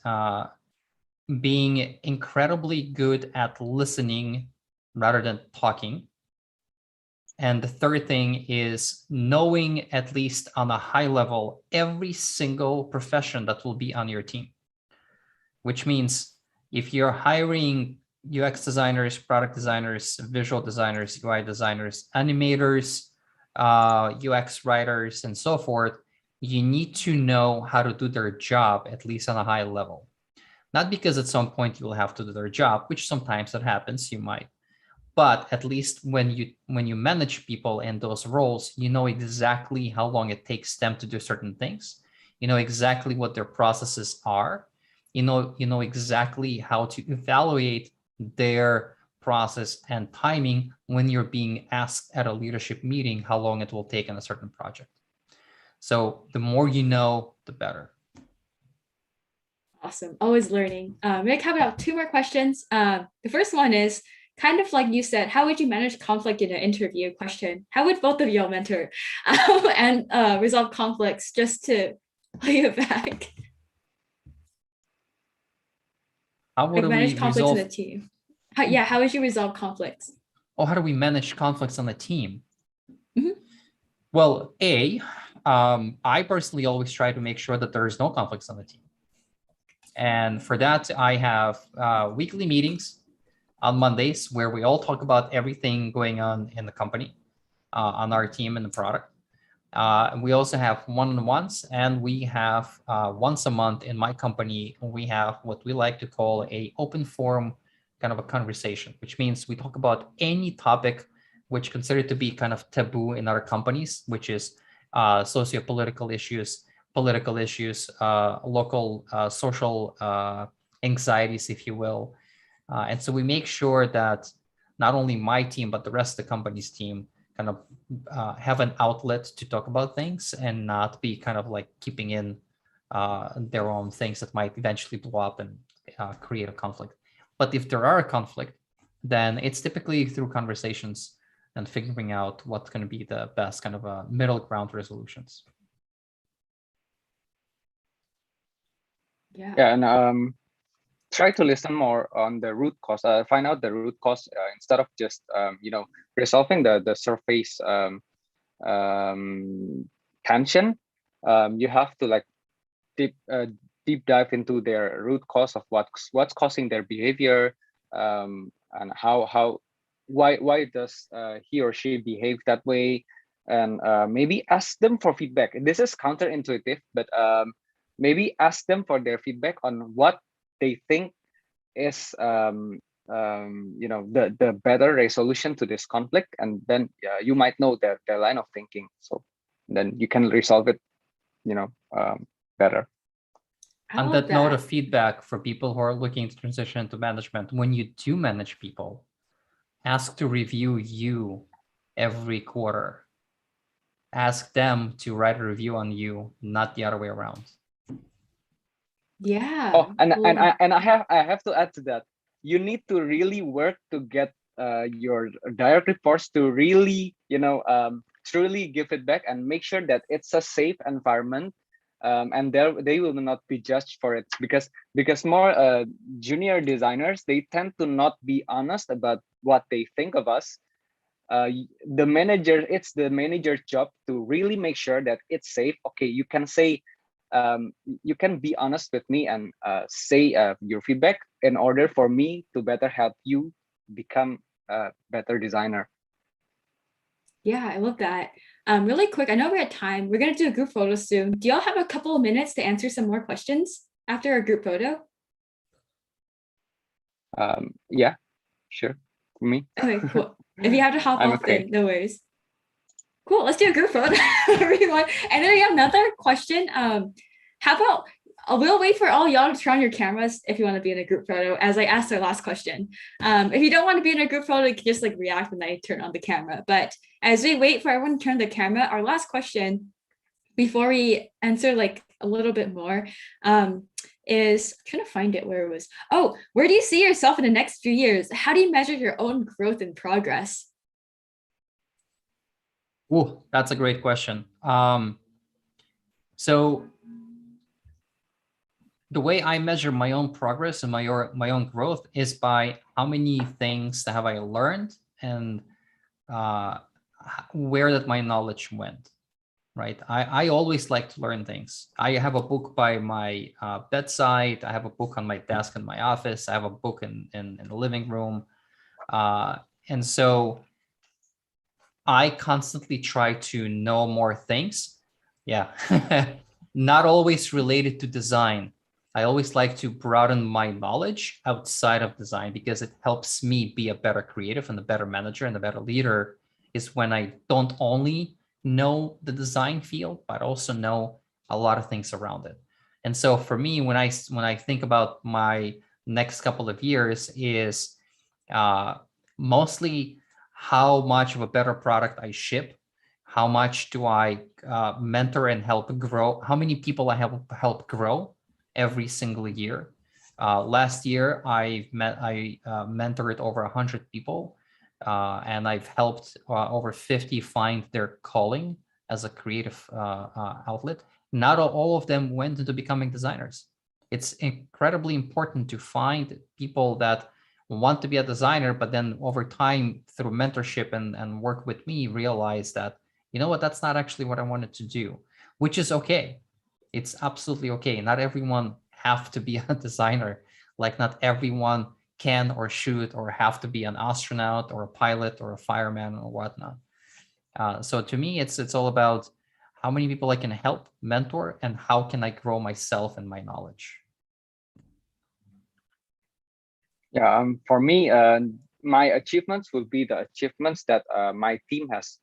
being incredibly good at listening rather than talking. And the third thing is knowing, at least on a high level, every single profession that will be on your team, which means if you're hiring UX designers, product designers, visual designers, UI designers, animators, UX writers, and so forth, you need to know how to do their job, at least on a high level. Not because at some point you will have to do their job, which sometimes that happens, you might. But at least when you manage people in those roles, you know exactly how long it takes them to do certain things. You know exactly what their processes are. You know exactly how to evaluate their process and timing when you're being asked at a leadership meeting how long it will take on a certain project. So the more you know, the better. Awesome. Always learning. I have about two more questions. The first one is, kind of like you said, how would you manage conflict in an interview question? How would both of y'all mentor and resolve conflicts, just to play it back? How would like manage we conflicts resolve... in a team? How would you resolve conflicts? Oh, how do we manage conflicts on the team? Mm-hmm. Well, I personally always try to make sure that there's no conflicts on the team. And for that, I have weekly meetings on Mondays where we all talk about everything going on in the company, on our team and the product. We also have one-on-ones, and we have once a month in my company, we have what we like to call a open forum kind of a conversation, which means we talk about any topic which considered to be kind of taboo in our companies, which is socio-political issues, political issues, local social anxieties, if you will. And so we make sure that not only my team, but the rest of the company's team kind of have an outlet to talk about things and not be kind of like keeping in their own things that might eventually blow up and create a conflict. But if there are a conflict, then it's typically through conversations and figuring out what's going to be the best kind of middle ground resolutions. Yeah. Yeah, and try to listen more on the root cause. Find out the root cause instead of just resolving the surface tension. You have to like deep dive into their root cause of what's causing their behavior, and why does he or she behave that way, and maybe ask them for feedback. This is counterintuitive, but maybe ask them for their feedback on what they think is the better resolution to this conflict, and then you might know their line of thinking, so then you can resolve it better. On that note of feedback for people who are looking to transition into management, when you do manage people, ask to review you every quarter. Ask them to write a review on you, not the other way around. Yeah. Oh, and I have to add to that. You need to really work to get your direct reports to really truly give feedback and make sure that it's a safe environment, and they will not be judged for it, because more junior designers, they tend to not be honest about what they think of us. It's the manager's job to really make sure that it's safe. Okay, you can say, you can be honest with me and say your feedback in order for me to better help you become a better designer. Yeah, I love that. Really quick, I know we're at time. We're gonna do a group photo soon. Do y'all have a couple of minutes to answer some more questions after our group photo? Yeah, sure. For me. Okay, cool. If you have to hop off, okay. then no worries. Cool, let's do a group photo, everyone. And then we have another question. How about we'll wait for all y'all to turn on your cameras if you want to be in a group photo, as I asked our last question. If you don't want to be in a group photo, you can just like react when I turn on the camera. But as we wait for everyone to turn the camera, our last question, before we answer like a little bit more, is I'm trying to find it where it was. Oh, where do you see yourself in the next few years? How do you measure your own growth and progress? Oh, that's a great question. So the way I measure my own progress and my own growth is by how many things have I learned and where that my knowledge went, right? I always like to learn things. I have a book by my bedside. I have a book on my desk in my office. I have a book in the living room. And so I constantly try to know more things. Yeah, not always related to design. I always like to broaden my knowledge outside of design because it helps me be a better creative and a better manager and a better leader, is when I don't only know the design field, but also know a lot of things around it. And so for me, when I think about my next couple of years, is mostly how much of a better product I ship, how much do I mentor and help grow, how many people I help grow every single year. Last year, I mentored over 100 people, and I've helped over 50 find their calling as a creative outlet. Not all of them went into becoming designers. It's incredibly important to find people that want to be a designer, but then over time, through mentorship and work with me, realize that, you know what, that's not actually what I wanted to do, which is okay. It's absolutely okay. Not everyone have to be a designer. Like not everyone can or should or have to be an astronaut or a pilot or a fireman or whatnot. So to me, it's all about how many people I can help, mentor, and how can I grow myself and my knowledge. Yeah, for me, my achievements will be the achievements that my team has,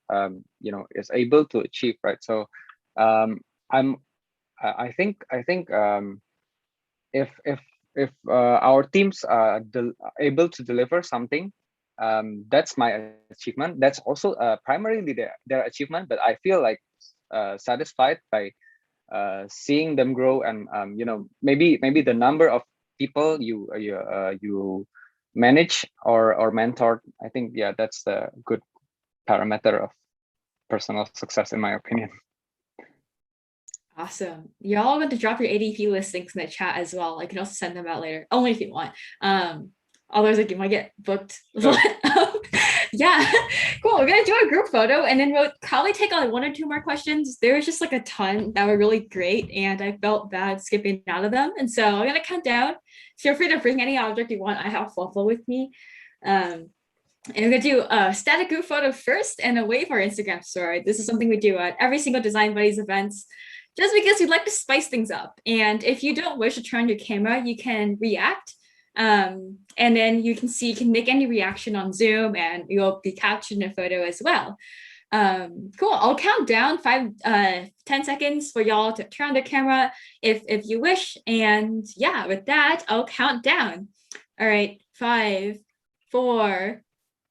is able to achieve, right? So, I think if our teams are able to deliver something, that's my achievement. That's also primarily their achievement, but I feel like satisfied by seeing them grow, and maybe the number of people you manage or mentor. I think, yeah, that's the good parameter of personal success, in my opinion. Awesome. Y'all want to drop your ADP listings in the chat as well. I can also send them out later, only if you want. Otherwise, like, you might get booked. Sure. Yeah, cool. We're gonna do a group photo, and then we'll probably take on 1 or 2 more questions. There was just like a ton that were really great, and I felt bad skipping out of them. And so I'm gonna count down. Feel free to bring any object you want. I have Fluffle with me. And we're gonna do a static group photo first and a wave for our Instagram story. This is something we do at every single Design Buddies events, just because we'd like to spice things up. And if you don't wish to turn on your camera, you can react. And then you can make any reaction on Zoom, and you'll be captured in a photo as well. Cool. I'll count down 10 seconds for y'all to turn on the camera if you wish. And yeah, with that, I'll count down. All right, 5, 4,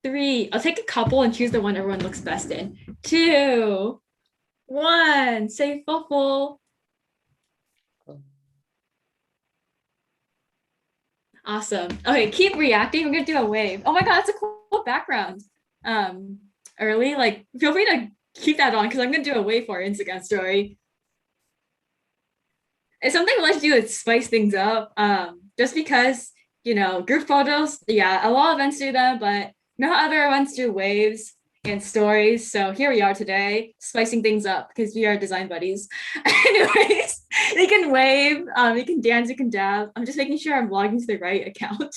3. I'll take a couple and choose the one everyone looks best in. 2, 1. Say Fluffle. Awesome. Okay, keep reacting. We're gonna do a wave. Oh my god, that's a cool background. Early, like, feel free to keep that on, because I'm gonna do a wave for our Instagram story. It's something we like to do is spice things up. Just because, group photos, yeah, a lot of events do them, but not other events do waves and stories. So here we are today, spicing things up because we are Design Buddies. Anyways, you can wave, you can dance, you can dab. I'm just making sure I'm logging to the right account.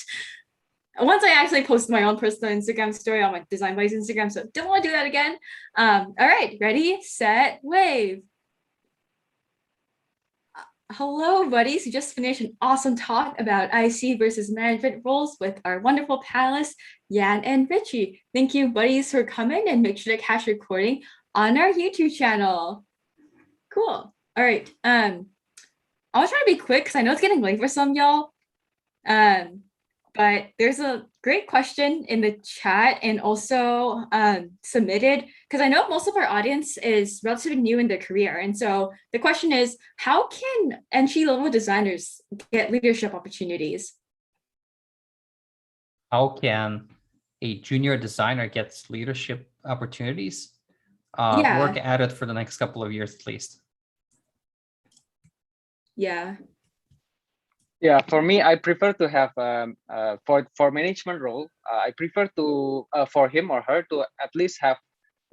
Once I actually post my own personal Instagram story on my Design Buddies Instagram, so don't want to do that again. All right, ready, set, wave. Hello, buddies. We just finished an awesome talk about IC versus management roles with our wonderful panelists, Yan and Ritchie. Thank you, buddies, for coming, and make sure to catch recording on our YouTube channel. Cool. All right. I'll try to be quick because I know it's getting late for some of y'all. But there's a great question in the chat and also submitted, because I know most of our audience is relatively new in their career. And so the question is, how can entry-level designers get leadership opportunities? How can a junior designer get leadership opportunities? Work at it for the next couple of years at least. Yeah. Yeah, for me, I prefer to have for management role. I prefer to for him or her to at least have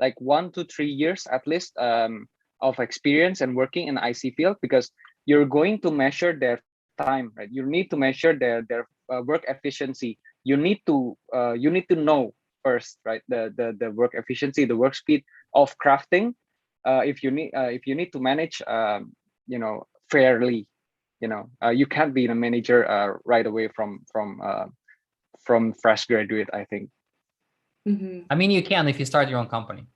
like 1 to 3 years at least of experience and working in the IC field, because you're going to measure their time, right? You need to measure their work efficiency. You need to know first, right? The work efficiency, the work speed of crafting. If you need to manage, fairly. You can't be a manager right away from fresh graduate, I think. Mm-hmm. I mean, you can if you start your own company.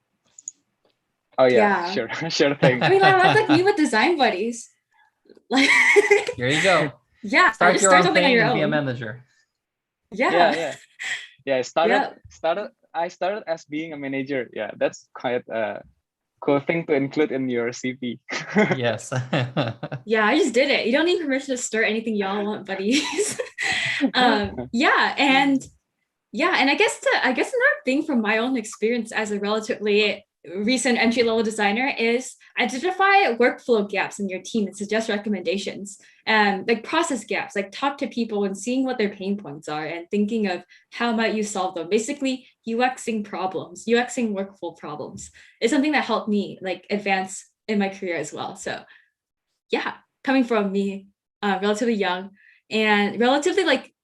Oh yeah. Sure thing. I mean, that's like me with Design Buddies. Like, here you go. Yeah, start your own something thing on your and own. be a manager. Yeah. I started as being a manager. Yeah, that's quite a cool thing to include in your CV. Yes. Yeah, I just did it. You don't need permission to start anything y'all want, buddies. And I guess another thing from my own experience as a relatively recent entry-level designer is identify workflow gaps in your team and suggest recommendations, and like process gaps, like talk to people and seeing what their pain points are and thinking of how might you solve them. Basically, UXing workflow problems is something that helped me like advance in my career as well. So yeah, coming from me, relatively young and relatively like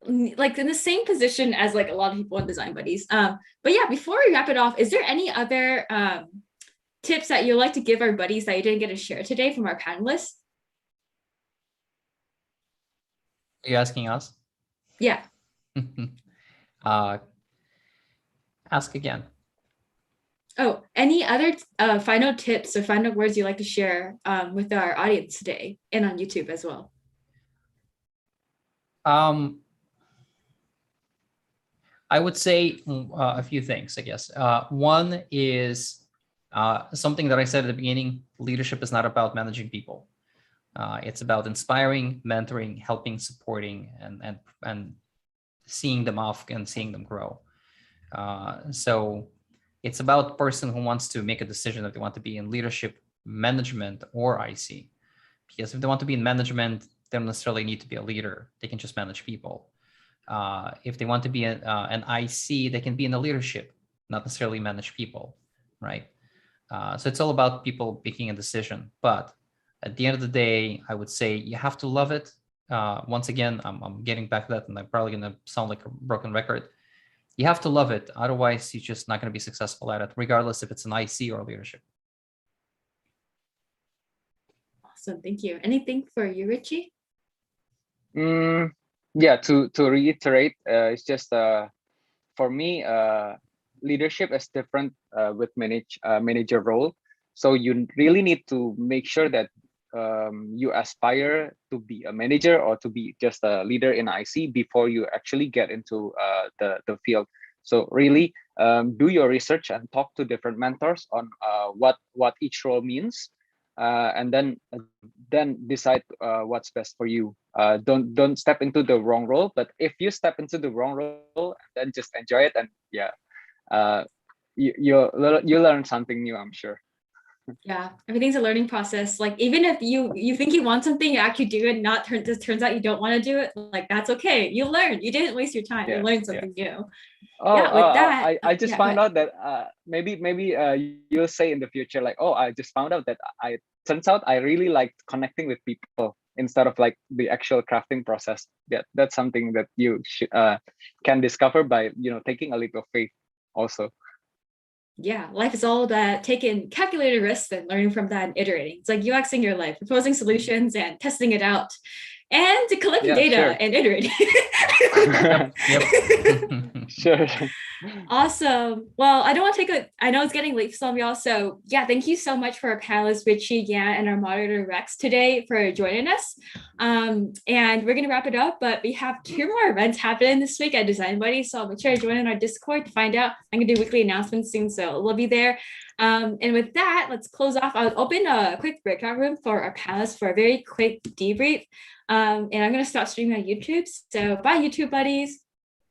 in the same position as like a lot of people in Design Buddies. But yeah, before we wrap it off, is there any other tips that you'd like to give our buddies that you didn't get to share today from our panelists? Are you asking us? Yeah. Ask again. Oh, any other final tips or final words you'd like to share with our audience today and on YouTube as well? I would say a few things, I guess. One is something that I said at the beginning: leadership is not about managing people. It's about inspiring, mentoring, helping, supporting, and seeing them off and seeing them grow. So it's about the person who wants to make a decision if they want to be in leadership, management, or IC. Because if they want to be in management, they don't necessarily need to be a leader. They can just manage people. If they want to be an IC, they can be in the leadership, not necessarily manage people, right? So it's all about people making a decision. But at the end of the day, I would say you have to love it. Once again, I'm getting back to that, and I'm probably going to sound like a broken record. You have to love it. Otherwise, you're just not going to be successful at it, regardless if it's an IC or leadership. Awesome. Thank you. Anything for you, Richy? Yeah, to reiterate, it's just for me, leadership is different with manager role. So you really need to make sure that you aspire to be a manager or to be just a leader in IC before you actually get into the field. So really do your research and talk to different mentors on what each role means, and then decide what's best for you. Don't step into the wrong role, but if you step into the wrong role, then just enjoy it, and you learn something new, I'm sure. Yeah, everything's a learning process. Like even if you think you want something, you actually do it, it turns out you don't want to do it, like that's okay. You learned. You didn't waste your time. You learned something new. With that, I just found out that maybe you'll say in the future, like, oh, I just found out that turns out I really liked connecting with people instead of like the actual crafting process. That's something that you can discover by taking a leap of faith also. Yeah, life is all that taking calculated risks and learning from that and iterating. It's like UXing your life, proposing solutions and testing it out, and collecting data and iterating. Yep. Sure. Awesome. Well, I don't want to take I know it's getting late for some of y'all. So yeah, thank you so much for our panelists, Richy, Yan, and our moderator, Rex, today for joining us. And we're going to wrap it up, but we have 2 more events happening this week at Design Buddy. So make sure to join in our Discord to find out. I'm going to do weekly announcements soon, so we'll be there. And with that, let's close off. I'll open a quick breakout room for our panelists for a very quick debrief. And I'm going to stop streaming on YouTube. So bye, YouTube buddies.